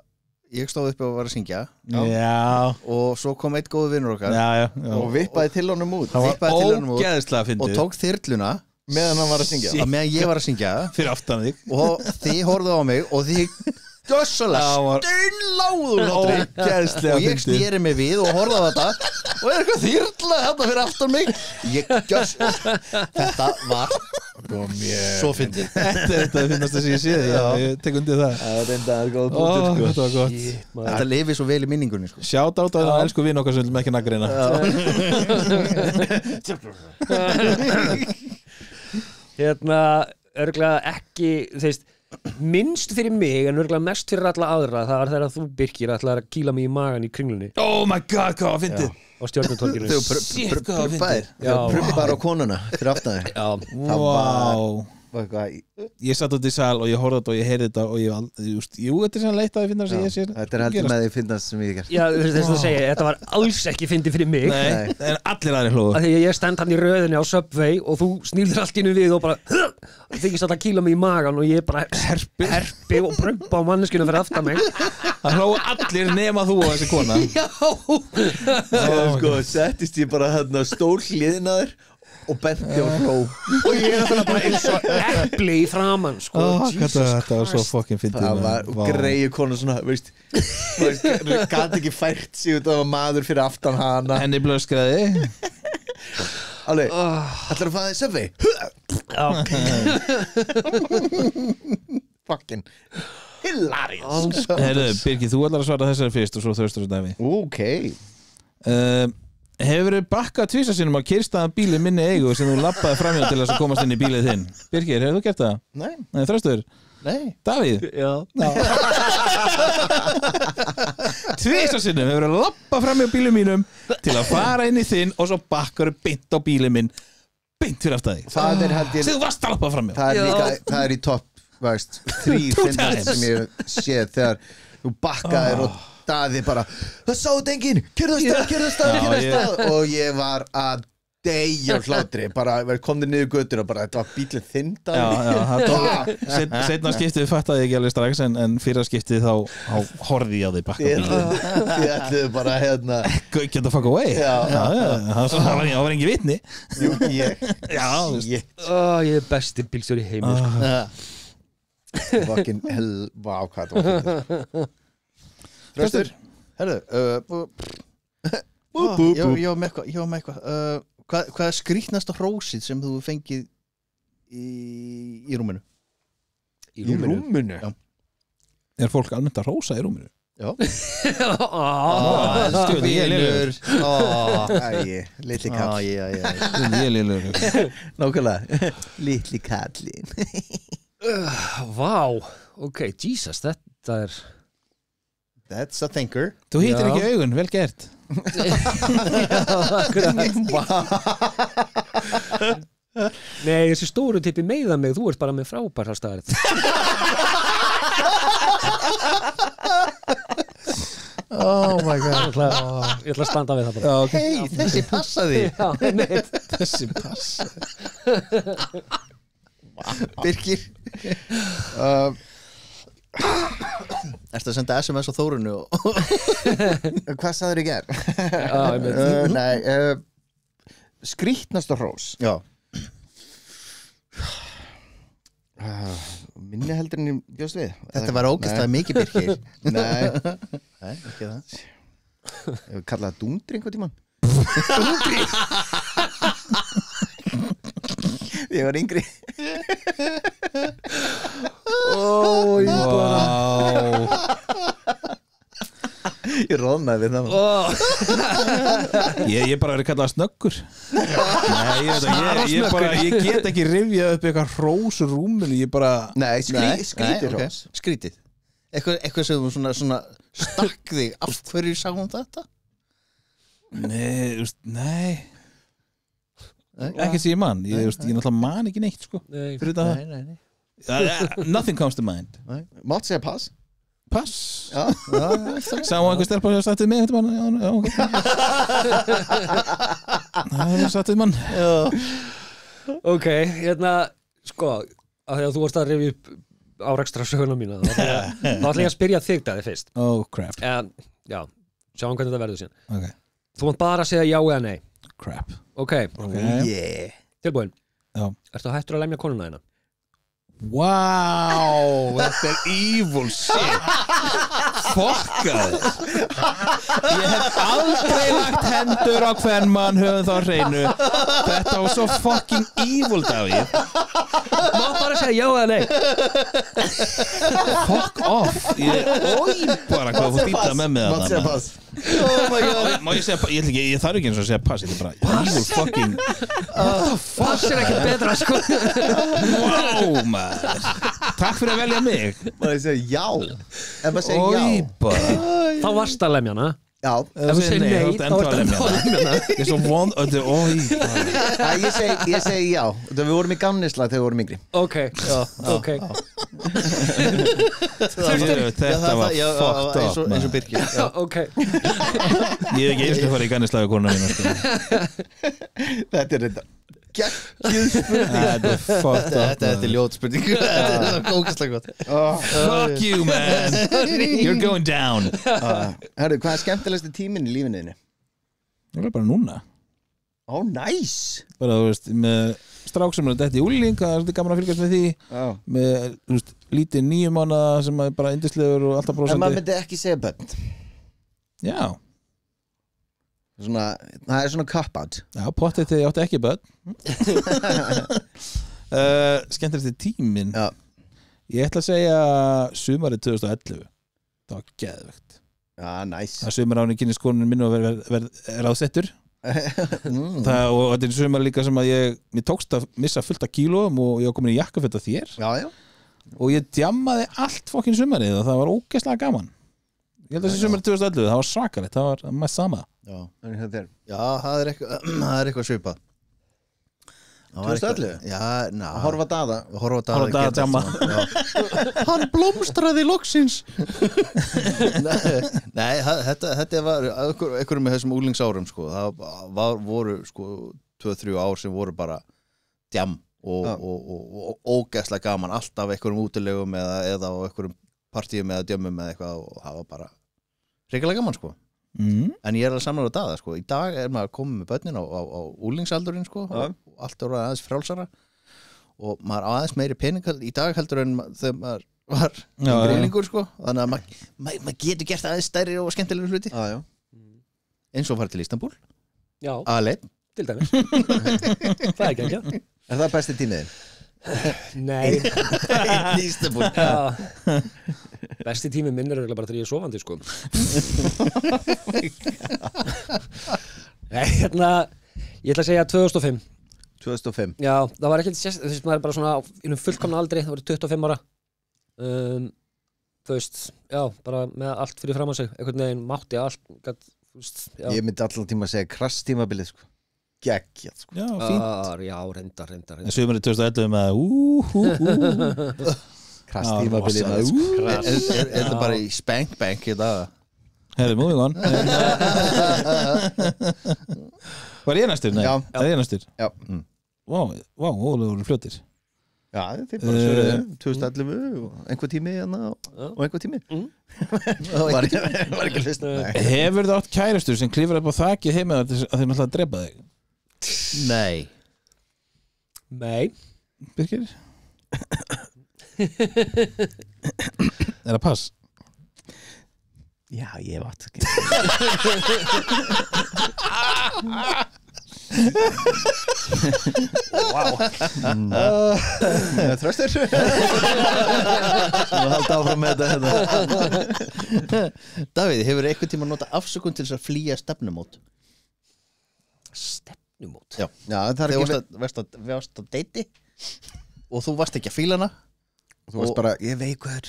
ég stóð uppi og var að syngja Já. og svo kom eitt góður vinnur okkar Já. og vippaði til honum út Það Vippaði til honum út var ógeðslega og fyndið. tók þyrluna meðan hann var að syngja Shit. á meðan ég var að syngja Fyrir aftan þig. og þið horfðu á mig og þið gjössalega Það var- steinláður hlátri Ógeðslega og ég fyndið. sneri mig við og horfði á þetta og er eitthvað þyrla þetta fyrir aftan mig þetta var svo fyndið Þetta finnast það sem ég séð. Já, ég tek undir það. Þetta er góð Ó, þetta var gott. þetta lifi svo vel í minningunni sko. Sjátt á það að elsku vinn okkar sem viljum ekki nagreina. Hérna, örgulega ekki, þú veist, minnst fyrir mig en örgulega mest fyrir alla aðra, það var þegar þú Birkir ætlaðir að kýla mig í magan í kringlunni Oh my god, hvað var fyndið. á Stjörnutorginu. Shit, hvað var fyndið. Já. Prumbar á konuna fyrir aftan þig Já, Það Vá. var eitthvað Ég satt út í sal og ég horfði þetta og ég heyrði þetta og ég jú, þetta er svona leitt að ég finna sem ég sé. Þetta er heldur með því finnast sem ég gert já þess að segja, þetta var alls ekki fyndið fyrir mig. Nei, en allir aðri hlóðu. Af því að ég stend hann í röðinni á Subway og þú snýrðir allt innu við og bara þykist alltaf að kýla mig í magan og ég bara herpi og prumpa á manneskinu fyrir aftan mig. Það hlóðu allir nema þú og þessi kona. Sko, settist ég bara hérna stól hliðinaður og benti á hló Og ég er alltaf bara eins og epli í framann, sko. Þetta var svo fucking fyndið. Það var greiði kona svona, veist gæti ekki fært sig út af að maður fyrir aftan hana Henni blöskraði. Alveg, ætlar að fara þig Subway? Fucking hilarious Herðu, Birgir, þú ætlar að svara þessari fyrst og svo þaustur og dæmi. Ok Hefur þið bakkað tvisar sinnum á kyrstaðan bíli minni eigu sem þú labbaði framjá til þess að komast inn í bílið þinn? Birgir, hefur þú gert það? Nei, Nei, Þröstur? nei Davíð? Já. Tvisar sinnum hefur þið labbað framjá bílið mínum til að fara inn í þinn og svo bakkar þið beint á bílið minn beint fyrir aftur þig Það held ég sem þú varst að lappa fram með Það er líka, það í topp 3 fyndast sem ég séð þegar þú bakkaðir og Daði bara, það sá þetta enginn, kyrðast stað og ég var að deyja hlátri, bara komði niður götur og bara, þetta var bílinn þinn Daði Seinna skiptið fattaði ég ekki alveg strax en fyrra skiptið þá horfði ég á því bakka bílinn Þið ætluðu bara Get the fuck away það var engin vitni Jú, ég Ég er besti bílstjóri í heimi Fucking hell, vá hvað það var Þröstur Herðu Ég var með eitthvað Hvað er skrýtnasta hrósið sem þú fengið í rúminu? Í rúminu? Já. Er fólk almennt að hrósa í rúminu? Já Lélur Litli kall Lélur Nákvæmlega Litli kallin Vá, ok, Jesus, þetta er That's a thinker Þú hittir ekki augun, vel gert Nei, þessi stóru tippi meiða mig, þú ert bara með frábæra staðar Oh my god Ég ætla að standa við það bara Hei, þessi passaði Þessi passa Birkir Ertu að senda SMS á Þórunu Hvað sagður ég ger? Nei Skrýtnasta hrós Já Minni heldur en ég bjóst við Þetta var ógeðslega mikið Birkir Nei, Nei, ekki það ég kallaði það dúndri einhvern tímann Ég var yngri Ég roðnaði við það Ég bara verið kallað snöggur Nei, ég get ekki rifjað upp eitthvað hrós úr rúminu Ég bara Nei, skrítið hrós Skrítið Eitthvað sem þú svona stakk þig Af hverju sáum þetta? Nei Ekki sem ég man Ég náttúrulega man ekki neitt sko Fyrir þetta Nei Nothing comes to mind Mátt segja pass Pass Já. Sá einhver stelpa sem satt við mig Já, ok Það er satt við mann Ok, hérna, sko af því að þú vorst að rifja upp árekstra söguna mína þá ætla ég að spyrja þig Daði fyrst Oh crap Já, sjáum hvernig þetta verður síðan okay. Þú mátt bara segja já eða nei Crap Ok, Yeah tilbúin Já. Ertu hættur að lemja konuna þína? Wow, þetta er evil shit Fokkaði Ég hef aldrei lagt hendur á hvern mann höfum þá hreinu Þetta var svo fucking evil Davíð Má bara segja já eða nei Fuck off bara hvað þú býta með mig Mátt segja pass Má ég segja, ég þarf ekki eins og að segja pass Þetta er bara evil fucking Pass er ekki betra sko Wow maður Takk fyrir að velja mig Má ég segja já Ef maður segja já bara Þá varst að lemja hana Já Ef þú segir nei, þá ertu ennþá að lemja hana Ég er svo vond Ég segi já Við vorum í gamnisla þegar við vorum yngri Ok, ok Þetta var fucked up Eins og Birkir Ok Ég er ekki eins og að fara í gannislega konuna mína Þetta er þetta Gekkið spurning Þetta er fucked up Þetta er ljót spurning Þetta er ógeðslega gott Fuck you man You're going down Herru, hvað er skemmtilegsti tíminn í lífinu þínu? Það er bara núna Ó, nice Bara þú veist með strák sem er að detti í úlíling það er svolítið gaman að fylgjast með því með þú veist, lítið 9 mánaða sem er bara yndislegur og alltaf En maður brósandi myndi ekki segja börn Já, Það er svona cop-out já, pottið þegar ég átti ekki börn Skemmtilegasti tíminn Já. Ég ætla að segja sumarið 2011 Það var geðvegt Já, nice Það sumar áni kynni skónun minn og verð ráðsettur Það, og þetta er sumar líka sem að mér tókst að missa fullt af kílóum og ég var komin í jakkaföt af þér Já, já og ég djammaði allt fokkin sumarið og það var ógeðslega gaman Ég held að þessi sumarið 2011, það var svakalegt það var mest sama Já, Það er það er eitthvað svipað 2011? Já, ná Horfa Daða Horfa Horfa Daða geta djamma. svona, já. Hann blómstraði loksins Nei, þetta var einhverjum með þessum úlingsárum sko. Það voru sko 2-3 ár sem voru bara djam og ógeðslega gaman alltaf einhverjum útilegum eða á einhverjum partíum eða djömmum eða eitthvað og það var bara hrikalega gaman sko. En ég alveg sammála Daða sko. Í dag maður komið með börnin á úlingsaldurinn sko, og allt er aðeins frjálsara og maður á aðeins meiri pening í dag heldur en þegar maður var greiningur sko. Þannig að maður getur gert aðeins stærri og skemmtilegur hluti eins og fara til Istanbul Alep til dæmis það er ekki Er það besti tímiðin? nei Istanbul besti tími minn er bara þegar ég er sofandi sko nei, ég ætla að segja 2005 2005 já, það var ekkert þess að maður er bara svona innum fullkomna aldri, það voru 25 ára þú veist já, bara með allt fyrir fram að sig einhvern veginn mátti allt gat, veist, Ég myndi allan tíma að segja krass tímabilið sko. Geggjað sko. Já, fínt já, reyndar En sumarið 2011 með Krass tímabilið rosalegt, sko. Er þetta bara í Spank Bank í dag? Herri, moving on Var ég næstur? Nei, Já. er ég næstur? Já. Vá, það voru fljótir Já, þið bara svöruðu 2011 og einhver tími hérna og einhver tími var ekki hlust Hefur það átt kærastur sem klifur upp á þakið heima að þeir náttúrulega að drepa þig? Nei nei Birgir? Er það pass? Já, ég hef átt Þröstur Þú haldi áfram með þetta Davíð, hefur einhvern tíma notað afsökun til þess að flýja stefnumót? stefnumót Já, það er Þegar ekki varst að deiti og þú varst ekki að fíla hana Þú varst bara, ég veikur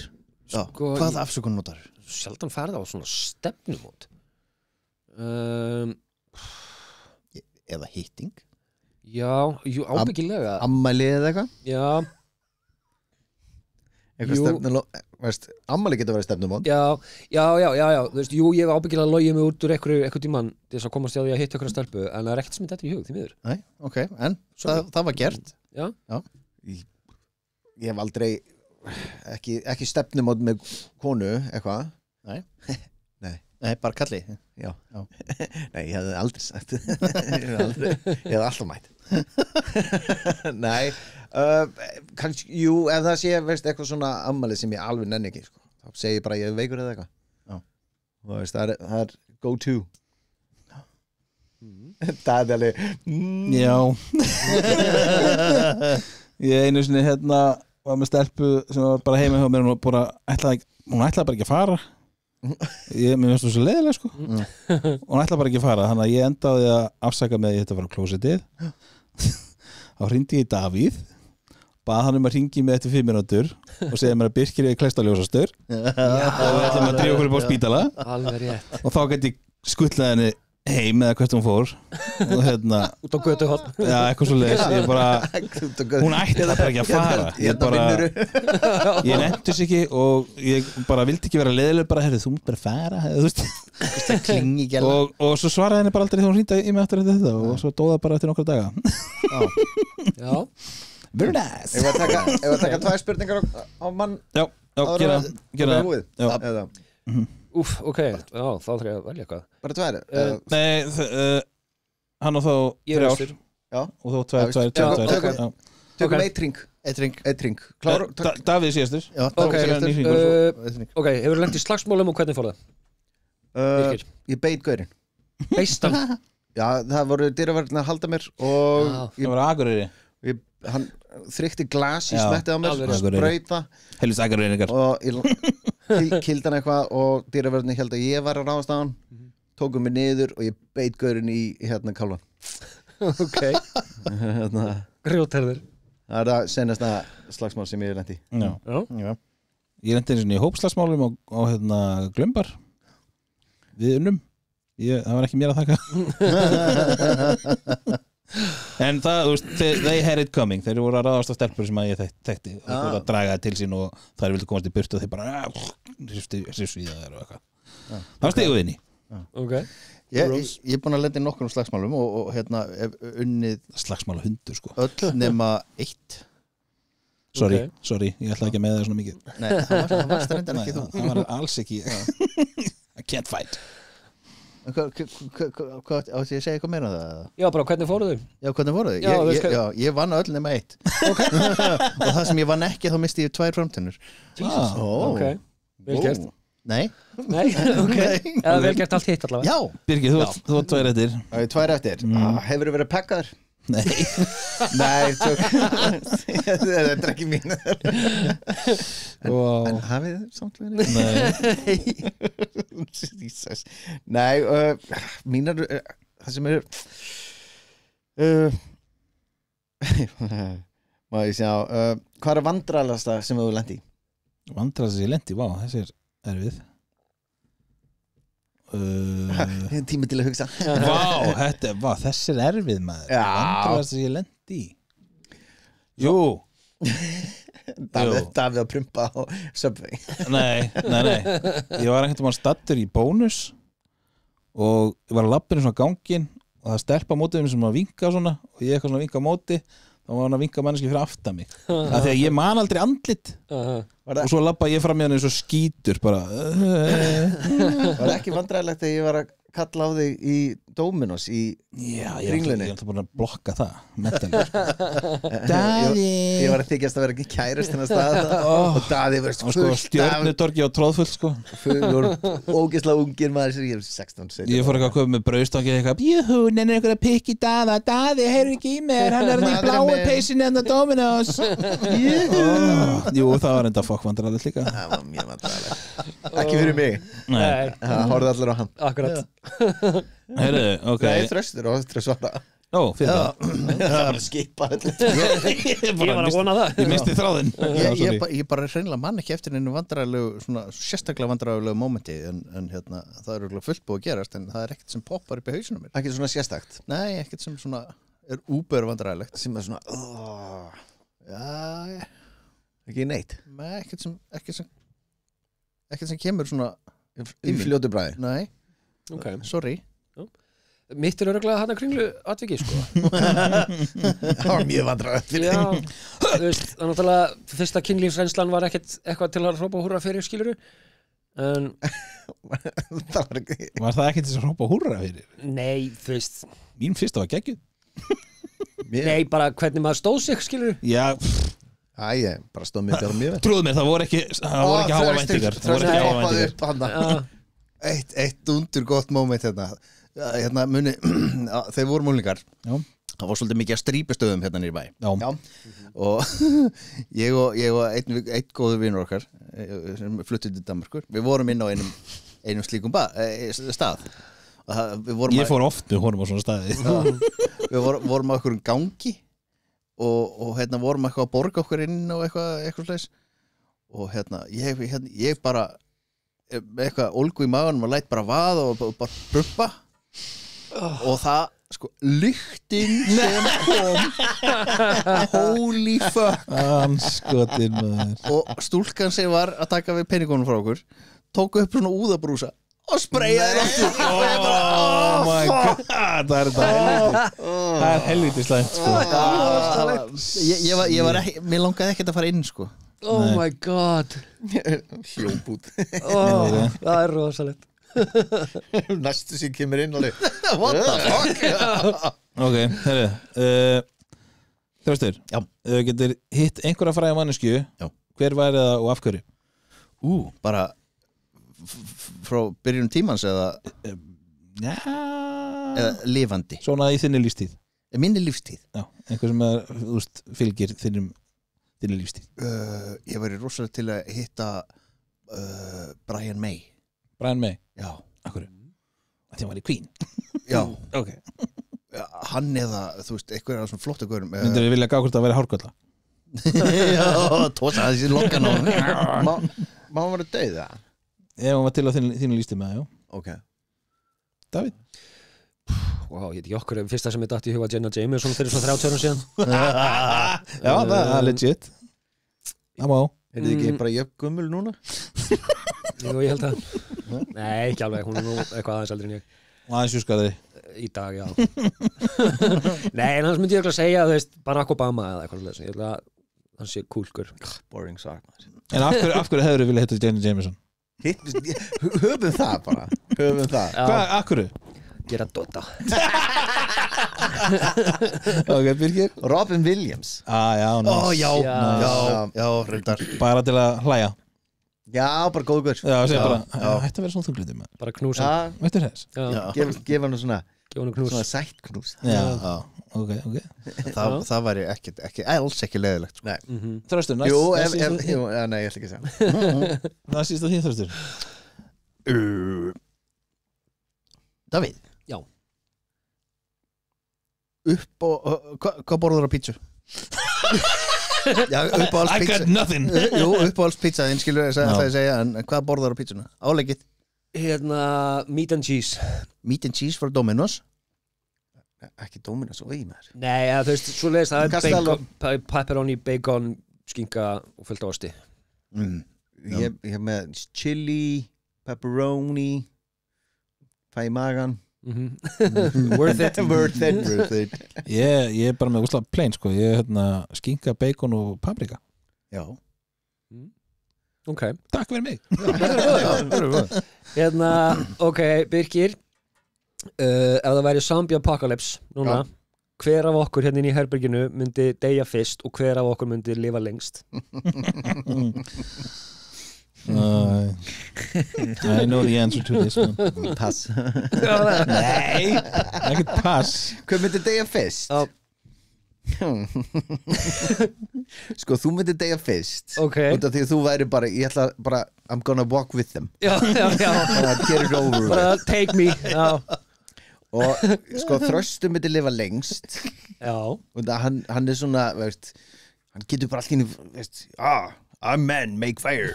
Já, Sko, hvaða afsökun notar? sjaldan ferða á svona stefnumót Eða hitting? já, jú, ábyggilega Ammæli eða eitthvað já, Eitthvað Jú. stefnumót Ammæli getur verið stefnumót já, þú veist, jú, ég hef ábyggilega logið mig út úr einhver tímann til þess að komast hjá því að hitta einhverja stelpu en það er ekkert sem þetta í hug, því miður Nei, ok, en það var gert já, Ég hef aldrei ekki stefnumót með konu eitthvað Nei, bara kalli Já. Nei, ég hefði aldrei sagt Ég hefði alltaf mætt Nei kannski, jú, ef það sé veist, eitthvað svona ammæli sem ég alveg nenni ekki sko. þá segi ég bara ég er veikur eða eitthvað veist, það er go to Það er alveg Já Ég einu sinni var með stelpu sem var bara heima hjá mér og hún ætlaði bara ekki að fara mér finnst þú svo leiðilega sko og hún ætlaði bara ekki að fara þannig að ég endaði að afsaka með að ég þetta var á klósettið þá hringdi ég í Davíð bað hann að hringi mig eftir 5 mínútur og segja mér að Birkir er kleistaljósastur og við ætlum að drífa okkur upp á spítala alveg rétt og þá gæti ég skuttlaði henni heim eða hvert hún fór og út á götuhorn já, eitthvað svo leiðis hún ætti það bara ekki að fara ég nefndi sér ekki og ég bara vildi ekki vera leiðileg bara, herri, þú mútt bara fara og svo svaraði henni bara aldrei þegar hún hringdi í mig eftir þetta og svo dóða bara eftir nokkra daga já, very nice Ef að taka 2 spurningar á mann já, gera það úf, ok, já, þá þarf ég að velja eitthvað Bara 2 nei, hann og þá ég er austur Já. og þá 2 Tökum 1 ring Klár Davíð síðastur ok, hefur lent í slagsmálum og hvernig fór það? Birkir? Ég beit gaurinn Beistan? Já, það voru dyraverðin að halda mér og það var Akureyri hann þrykti glas í Já. smettið á mér Alveg og sprauta helvist Akureyringar og ég kildi hann eitthvað og dyraverðin held að ég var að ráðast á hann tókum mig niður og ég beit gaurinn í kálvan ok, grjótherðir Það er það senasta slagsmál sem ég lendi já já, Ég lendi einu sinni í hópslagsmálum á Glömbar við unnum það var ekki mér að þakka En það, þú veist, they had it coming. Þeir voru að ráðast á stelpur sem að ég þekkti. Þeir voru að draga það til sín og þær vildu komast í burtu og þeir bara hrifstu í það og eitthvað. Það stigum við inn í. Ok. Ég er búin að lenda í nokkrum slagsmálum og hérna hef unnið Slagsmála hundur, sko. öll nema 1. Sorry, ég ætla ekki að með það svona mikið. Nei, það var strendar ekki þú. Það var alls ekki I can't fight. Hvað, átti ég að segja eitthvað meira um það? Já, bara hvernig fóruð þau? Já, hvernig voru þið? Já, Ég vann öll nema 1. Og það sem ég vann ekki, þá misti ég 2 framtennur. Ok, vel gert. Nei, Nei, ok. Eða vel gert allt hitt allavega. já. Birgir, þú var 2 eftir. Það er 2 eftir Hefur verið pekkaður? Nei. Nei, tjók Þetta er ekki mín Wow. En hafið þið samt verið? Nei. Jesus. Nei, mínar það sem er má ég sjá hvað er vandræðalegasta sem þú lent í? Vandrar þessi lendi, vá, þessi er erfið. Tími til að hugsa Vá, þessi er erfið maður. Já. Vandrar þessi ég lendi í. Jú. Davíð að prumpa á Subway. Nei. Ég var einhvern veginn stattur í bónus og ég var að labba inn í svona gangin og það stelpa á mótið sem að vinka svona og ég eitthvað svona vinka á móti þá var hann að vinka manneski fyrir aftan mig af því að ég man aldrei andlit og svo labba ég fram með hann eins og skítur bara Var ekki vandræðilegt að ég var að kalla á þig í Dominos í Kringlunni? Ég ætla bara að blokka það mentally. Daði Ég var að þykjast að vera ekki kærist hennar stað og Daði var sko, stjörnutorgi á tróðfull sko. ógeðslega ungir maður sem ég er 16 Ég fór eitthvað að koma með brauðstangi eitthvað Júhú, nennir eitthvað að pikki Daði, heyrðu ekki í mér hann er í bláu peysin enn að Dominos Jú, það var enda fokkvandræðilegt líka. Það var mjög vandræðilegt Ekki fyrir mig Nei. Það horfði allir á hann Akkurat. Heyrðu, ok Nei, þröstur og þröstur svara Ó, fyrir það Það var að skipa Ég var að vona það. Ég misti þráðinn. Ég bara hreinlega mann ekki eftir einu vandræðilegu svona sérstaklega vandræðilegu momenti en hérna, það er örugglega fullt búið að gerast en það er ekkert sem poppar upp í hausinu mér. Ekki svona sérstakt Nei, ekkert sem svona er úber vandræðilegt. sem er svona Já, ekki neitt nei, ekkert sem kemur svona í fljótu bræði Nei, Ok. sorry. Mitt er öruglega hann að Kringlu atviki, sko. Það var mjög vandræðilegt Já, þú veist, það er náttúrulega fyrsta kynlífsreynslan var ekkert eitthvað til að hrópa húrra fyrir, skiluru. En, Það var ekki Var það ekki til að hrópa húrra fyrir? nei, þú veist, Mín fyrsta var geggjuð. nei, bara hvernig maður stóð sig, skiluru. Já, Æ, bara stóð mér bara mjög vel trúðu mér, það voru ekki háa væntingar. Það voru ekki háa væntingar. Já, Eitt undur gott moment hérna muni þeir voru múlingar Já. það var svolítið mikið að strípustöðum hérna nýri bæ Já. og ég og einn góður vinur okkar sem fluttið til Danmarkur við vorum inn á einum slíkum stað Ég fór oft við honum á svona staði. við vorum á einhverjum gangi og hérna vorum eitthvað að borga okkur inn og eitthvað slags og hérna ég bara eitthvað ólgu í maganum og læt bara vaða og bara prumpa og það sko lyktin sem kom holy fuck Anskotin maður. og stúlkan sem var að taka við peningunum frá okkur tók upp svona úðabrúsa og sprayjaði aftur og ég bara Oh my god. Það er þetta helviti. Það er helviti slæmt sko. ég var ekki mér langaði ekkert að fara inn sko oh my god. Hljómbút Það er rosalegt. Næstu sem kemur inn alveg what the fuck Ok, herru Þröstur, Já. Þú getur hitt einhverja fræða manneskju. Já. Hver væri það og af hverju? bara frá byrjun tímans eða Já. lifandi Svona í þinni lífstíð. minni lífstíð Já, einhver sem er, þú veist, fylgir þinni lífstíð. ég væri rosalega til að hitta Brian May Brian May, já, af hverju? Því hann var í Queen. já Ok. hann eða, þú veist, eitthvað er svona flott eitthvað Myndir við vilja gá hvort að vera hárkolla? já, tósa þessi lokkan á hann Má hann vera döið það? Ef hann var til á þínu lífstíð með það, já. Ok Davíð? Ég veit ekki okkur fyrsta sem ég datt í huga Jenna Jameson fyrir svo 30 árum síðan Já, það er legit. Það má. Er þið ekki bara jöfn gömul núna? Jú, ég held að Nei, ekki alveg, hún er nú eitthvað aðeins eldri en ég Aðeins júskaði. Í dag, já Nei, en hans myndi ég ekki að segja þú veist, Barack Obama eða eitthvað svoleiðis. Ég held að hann sé kúlkur Boring svar En af hverju hefur þið viljað hitta Jenna Jameson? Höfum það bara Höfum það Hvað, af hverju? Gera Dota Ok, Birgir. Robin Williams Já, Já, reyndar. bara til að hlæja. Já, bara góður Já, segja bara, hætti að vera svona þunglindi með. Bara knúsa Já, Veitur þess? gefa hann svona Gefa hann knús sætt knús Já, ok. Það væri ekki alls ekki leðilegt sko. Nei. Þröstur, Jú, næst nei, ég ætla ekki að segja sísta þín, Þröstur. Davíð. Já. Hvað borður á pítsu? Já, uppáhalds I pizza. got nothing. Jú, uppáhalds pizza, þinn skilur ætlaði að segja, en hvað borðar á pizzuna? Áleggið? Meat and cheese Meat and cheese frá Domino's. Ekki Dominos og maður Nei, þú veist, svo leiðist það er Castello. bacon, pepperoni, bacon skinka og fullt af osti Ég hef með chili, pepperoni fæ í magan Worth it Worth it Ég er bara með úslega plain, sko. Ég er skinka, bacon og paprika. Já. Ok Takk fyrir mig. Ok, Birgir ef það væri zombie apocalypse núna, hver af okkur hérna inn í herberginu myndi deyja fyrst og hver af okkur myndi lifa lengst I know the answer to this one. Pass Nei, ekkert pass. Hvað myndi deyja fyrst? Já. Sko, þú myndi deyja fyrst Ok. út af því að þú væri bara, ég ætla bara I'm gonna walk with them Já Get it over with bara take me Já Og sko, Þröstur myndi lifa lengst Já og það, hann er svona, veist hann getur bara allt í henni, veist I'm men, make fire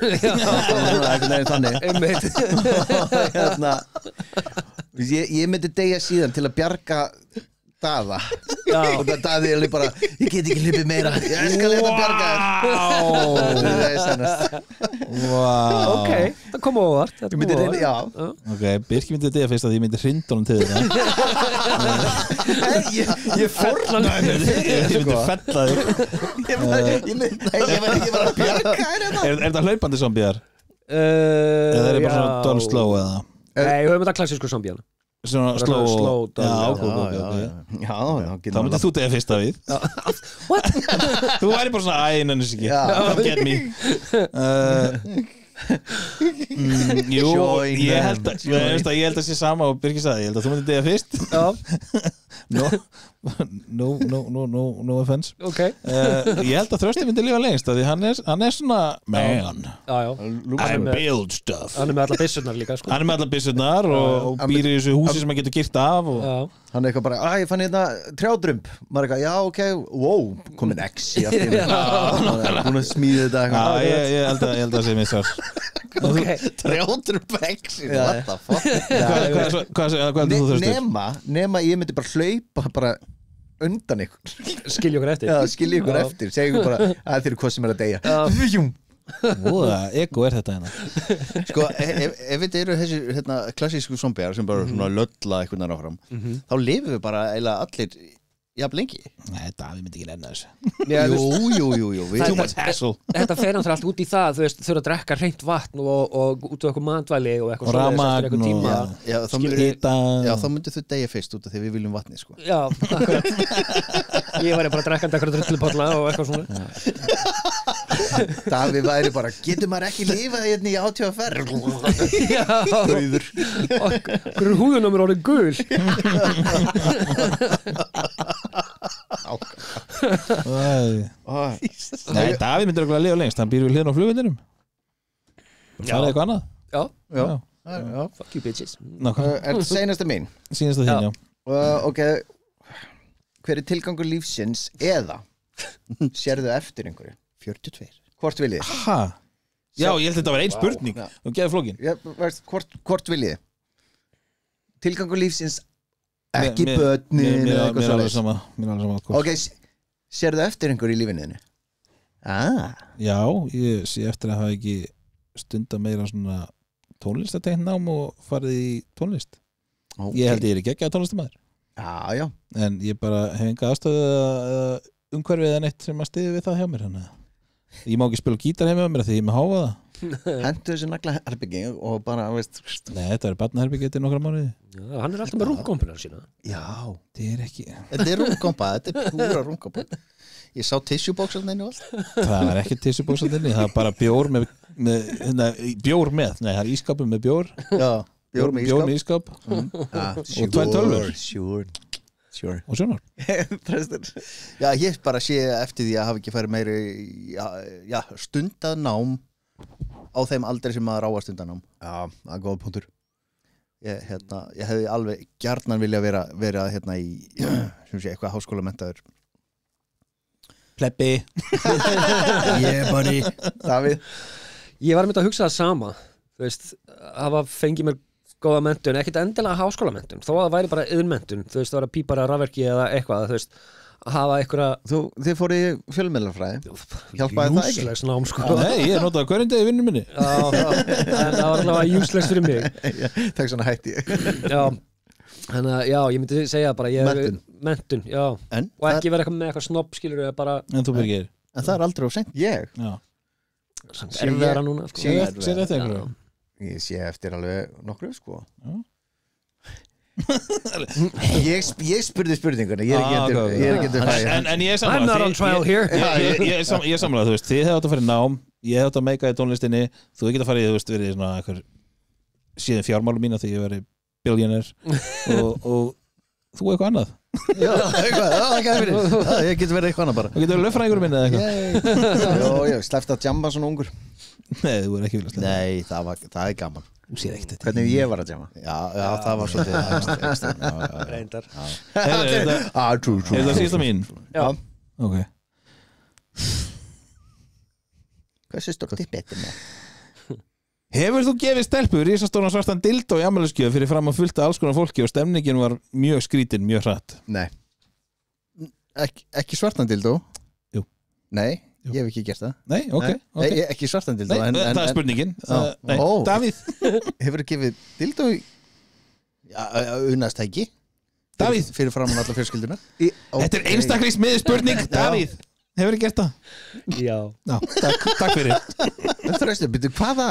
Þannig Einmitt hérna, ég myndi deyja síðan til að bjarga Daða og það Daði er alveg bara ég get ekki hlipið meira, ég skal eitthvað bjarga þér það er sannast Ok, það kom á óvart ég myndi reyna, já Ok, Birkir myndi þetta fyrst að ég myndi hrinda honum til þetta. ég fórna Ég myndi fella þig. ég var að bjarga þér Er þetta hlaupandi zombíar? Eða er það bara svona dull slow eða? Nei, við höfum þetta klassísku zombíana Svona Bara slow slow og... down, Já, já. ok. já, Þá myndið þú þetta fyrst að við. Þú væri bara svona, æ, nennis ekki. Come get me. Jú, Join ég them. held að sé sama og Birgir sagði, ég held að þú myndið þetta fyrst. Já, No offense. ok Ég held að Þrösti myndi lifa lengst af því hann er svona man. Já, I build stuff. hann er með alla byssurnar líka sko. Hann er með allar byssurnar og býr í þessu húsi sem hann getur girt af og... Já, hann er eitthvað bara, ég fann hérna trjádrump maður eitthvað, já ok, wow komin X í allt í einu. Búin að smíða þetta Já, eitthvað. ég held að það sé missar. ok Trjándur vexin, what the fuck. Hvað heldur þú Þröstur? nema ég myndi bara hlaupa bara undan ykkur skilja okkur eftir já, skilja ykkur eftir, segja ykkur bara að þeir eru hvað sem er að deyja Fjúm. Voða, ego er þetta hérna. Sko, ef þetta eru þessi klassísku zombjar sem bara svona lölla einhvern veginn áfram, þá lifum við bara eiginlega allir jafn lengi. Nei, Davíð myndi ekki nenna þessu. Já, þú veist, Jú Too much hassle. þetta fer náttúrulega allt út í það þú veist, þurfa að drekka hreint vatn og út á eitthvað matvæli og eitthvað Og svoleiðis eftir rafmagn eitthvað tíma og- Já, þá Hita. myndir þau deyja fyrst út af því við viljum vatni, sko. Já, akkurat Ég væri bara drekkandi eitthvað drullupolla og eitthvað svona Davi væri bara, getur maður ekki lifað hérna í átjóðaferð Já, Rauður hverju er húðun á mér orðið gul Nei, Davíð myndir okkur að lifa lengst. Hann býr við hliðin á flugvindinum. Það er eitthvað annað. Já, fuck you bitches Er þetta seinasta mín? Sýnast það þín, já. Ok, hver er tilgangur lífsins eða sérðu eftir einhverju? 42. Hvort viljið þið? Ha? Já, ég held þetta að vera ein spurning. Þú geði flókin. Hvort viljið þið? Tilgangur lífsins Ekki börnin Mér eða er eitthvað alveg svoleiðis. sama Ok, sérðu eftir einhver í lífinniðinu? Já, ég sé eftir að hafa ekki stunda meira svona tónlistateknám og farið í tónlist Ég held ég er ekki ekki að tónlistamæður Já en ég bara hef enga aðstöðu eða umhverfið eða neitt sem að stiði við það hjá mér þannig að ég má ekki spila gítar heim með mér því ég með háfa það Hentu þessu nagla herbyggi og bara, veist Nei, þetta er barnaherbyggi í nokkra mánuði Já, hann er alltaf með rúmkompunar sína Já, Það er ekki þetta er rúmkompa, þetta er púra rúmkompa Ég sá tissueboxarna inn og allt Það er ekki tissubóksatinni, það er bara bjór með bjór með, nei það er ískapur með bjór Já, bjór með ískap og tvær tölvur Sure og sjónar Prestur Já, ég bara sé eftir því að hafa ekki farið meiri stundað nám á þeim aldrei sem maður á að stunda nám Já, það er góð punktur ég hefði alveg gjarnan vilja vera hérna í sem sé, eitthvað háskólamenntaður Plebbi buddy Davíð Ég var með að hugsa það sama Þú veist, hafa fengið mér góða menntun, ekkert endilega háskólamenntun þó að það væri bara yðnmenntun, þú veist, það var að pípara rafverki eða eitthvað, þú veist að hafa einhverja Þið fóru í fjölmiðlarfræði Hjálpaði það ekki? useless nám, sko Nei, ég notaði hverjum degi í vinnu minni Já, en það var allavega useless fyrir mig Takk svona hætti Já, þannig að, já, ég myndi segja bara menntun, já En og ekki vera eitthvað með eitthvað snobb, skilur við bara En þú byrgir það er aldrei of seint Ég? Já erfiðara núna, sko Sér þetta einhverju Ég sé eftir alveg nokkru, sko Já. Ég spurði spurninguna Ég er ekki endur En ég er I'm not on trial here Ég er samlega, þú veist, þið hefði átt að fara í nám ég hefði átt að meika í tónlistinni þú hefði getað farið, þú veist, verið svona eitthvað síðan fjármálum mína þegar ég verið billionaire og þú eitthvað annað ég get verið eitthvað annað bara þú getur verið löffræðingur minni eða eitthvað Ég sleppt að jamma svona ungur Nei, þú er ekki viljast Nei, það er gaman Þú sér ekkert þetta Hvernig ég var að jamma Já, það var svolítið reyndar Er það síðasta mín? Já. Ok Hversu stórt er betur með? Hefur þú gefið stelpu risastóran svartan dildó í afmælisgjöf fyrir fram að fullta alls konar fólki og stemningin var mjög skrítin, mjög hratt? Nei Ekki svartandildó? Jú. Nei, Jú. ég hef ekki gert það Nei, ok, Nei, ekki svartandildó Nei, það er spurningin Nei, Ó. Davíð Hefur þú gefið dildó í Unnastæki Davíð. Fyrir framan alla fjölskylduna Þetta er einstaklingsmiði spurning Davíð, hefur þið gert það? Já, Já, takk fyrir Þröstu, byrju, hvað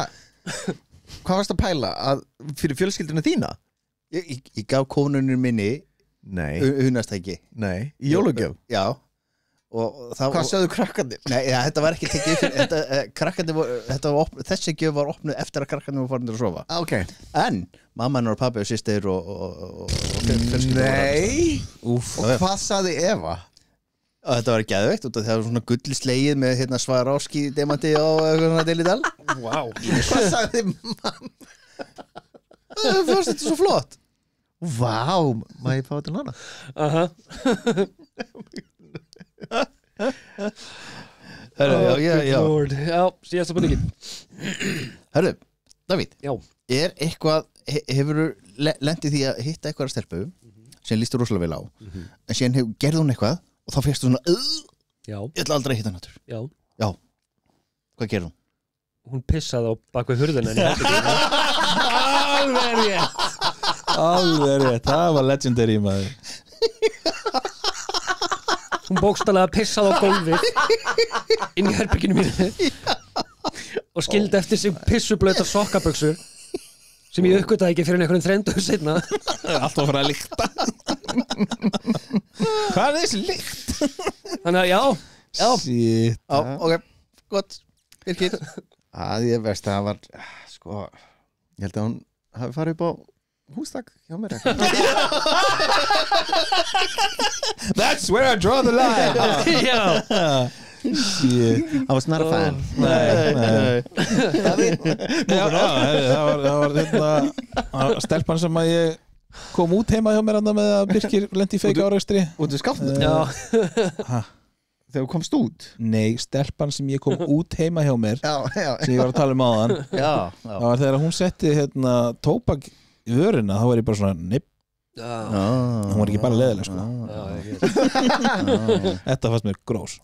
varst að pæla fyrir fjölskylduna þína? Ég gaf konunum minni Nei, Unnastæki í jólugjöf Já Og Hvað sögðu krakkarnir? Nei, þetta var ekki tekið fyrir krakkarnir þessi gjöf var opnuð eftir að krakkarnir var farin að sofa Ok En mamma hennar og pabbi og systir og fjölskylda Nei Úff Og hvað sagði Eva? Og þetta var geðveikt og það var svona gullislegið með Swarovski demanti og eitthvað svona deilidal wow Hvað sagði mamma? Það fannst þetta svo flott Vá, má ég fá þetta hana? Aha. Herru, já Lord. Já, síðasta spurningin Herru, Davíð Já, Er eitthvað, hefurðu lent í því að hitta eitthvað að stelpu sem lístu rosalega vel á en síðan gerði hún eitthvað og þá fyrstu svona já, ég ætla aldrei að hitta hann aftur já Já, hvað gerði hún? Hún pissaði á bakvið hurðina en ég Alveg rétt Það var legendary maður Hún bókstaflega pissaði á gólfið inn í herberginu mínu og skildi eftir sig pissublautar sokkaböksur sem ég uppgötaði ekki fyrir einhvern 30 seinna. Allt var að fara að lykta Hvað er þessi lykt? Þannig að já Shit Já, ok, gott Birkir Ég veist að það var sko, ég held að hún hafi farið upp á hústak hjá mér That's where I draw the line Já, Shit I was not a fan Nei Það var hérna stelpan sem að ég kom út heima hjá mér með að Birkir lendi í feika árekstri Út við skápnum já. Þegar þú komst út Nei, stelpan sem ég kom út heima hjá mér Já, sem ég var að tala áðan Já, það var þegar hún setti hérna tóbak í vörina þá var ég bara svona nepp, Hún var ekki bara leðileg sko. Þetta fannst mér grós.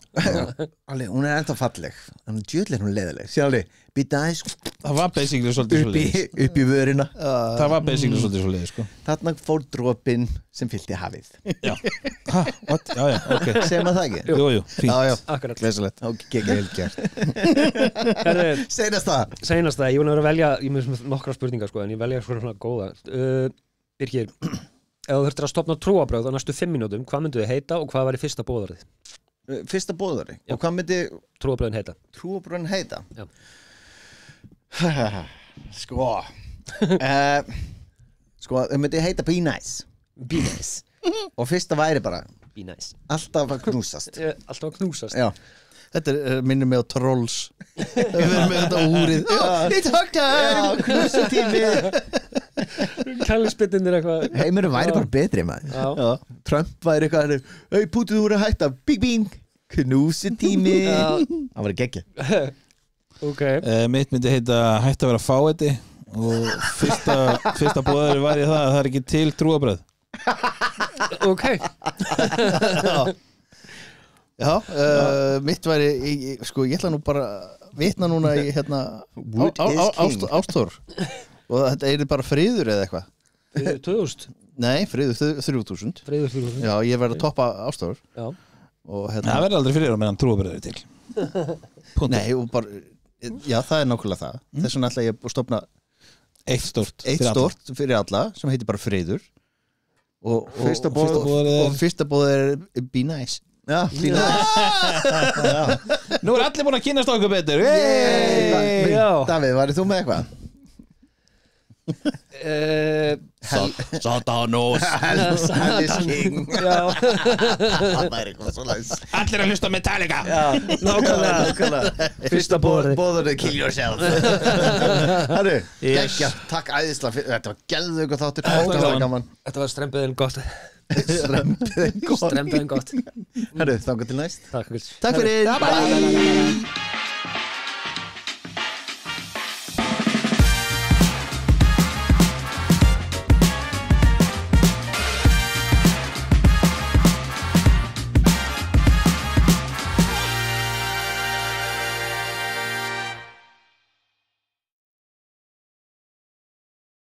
Alli, hún er ennþá falleg en djöðlega er hún leðileg Sjáli, býta aðeins Það var basically svolítið svo leiðis. upp í vörina Það var basically svolítið svo leiðis sko. Þarna fór dropinn sem fyllti hafið Já, what? Já, ok. Segir maður það ekki? Jú, fínt. Akkurat Glæsilegt Vel gert Seinast það Seinasta, ég var að velja ég með nokkra spurningar sko, en ég velja svona góða Birgir, ef þú þurftir að stofna trúarbrögð á næstu 5 mínútum, hvað myndu þið heita og hvað væri fyrsta boðorðið? Fyrsta boðari Og hvað myndi Trúarbrögðin heita? trúarbrögðin heita? Já. Sko Sko, þau myndi heita Be Nice Be nice. Og fyrsta væri bara Be nice. Alltaf að knúsast Alltaf að knúsast. Já Þetta minnir mig á Trolls Við erum með þetta úrið It's hug time knúsatími Kælisbyttinir eitthvað. Heimurinn væri bara betri maður Já. Trump væri eitthvað Hey, pútið þú voru að hætta Bing bing Knúsatími Það var geggja Ok. Mitt myndi heita hætt að vera fáiði og fyrsta bóðari var ég það að það er ekki til trúarbrögð. Ok. Já, mitt væri sko, ég ætla nú bara vitna núna í Wood is king. Ástór og þetta er bara friður eða eitthvað. Friður 2000. Nei, friður 3000. Friður 3000. Já, ég verð að toppa Ástór Já. og Það verður aldrei fyrir á meðan trúarbröð er til. Punktur. Nei, og bara já, það er nákvæmlega það. Þess vegna ætla ég að stofna Eitt stórt fyrir alla sem heitir bara friður og Fyrsta boð er Be Nice. Já, fína Nú er allir búin að kynast okkur betur. Já. Davíð, værið þú með eitthvað? Satanos. Hell is king Já. Það væri eitthvað svo læs Allir að hlusta Metallica. Nákvæmlega. Fyrsta boðorðið. Boðurðu kill yourself Herru, geggja, takk æðislega fyrir Þetta var geðvöku þáttur Ógeðslega gaman Þetta var strempiðin gott. Strempiðin gott Strempiðin gott. Herru, þangað til næst Takk fyrir. Takk fyrir. Bye.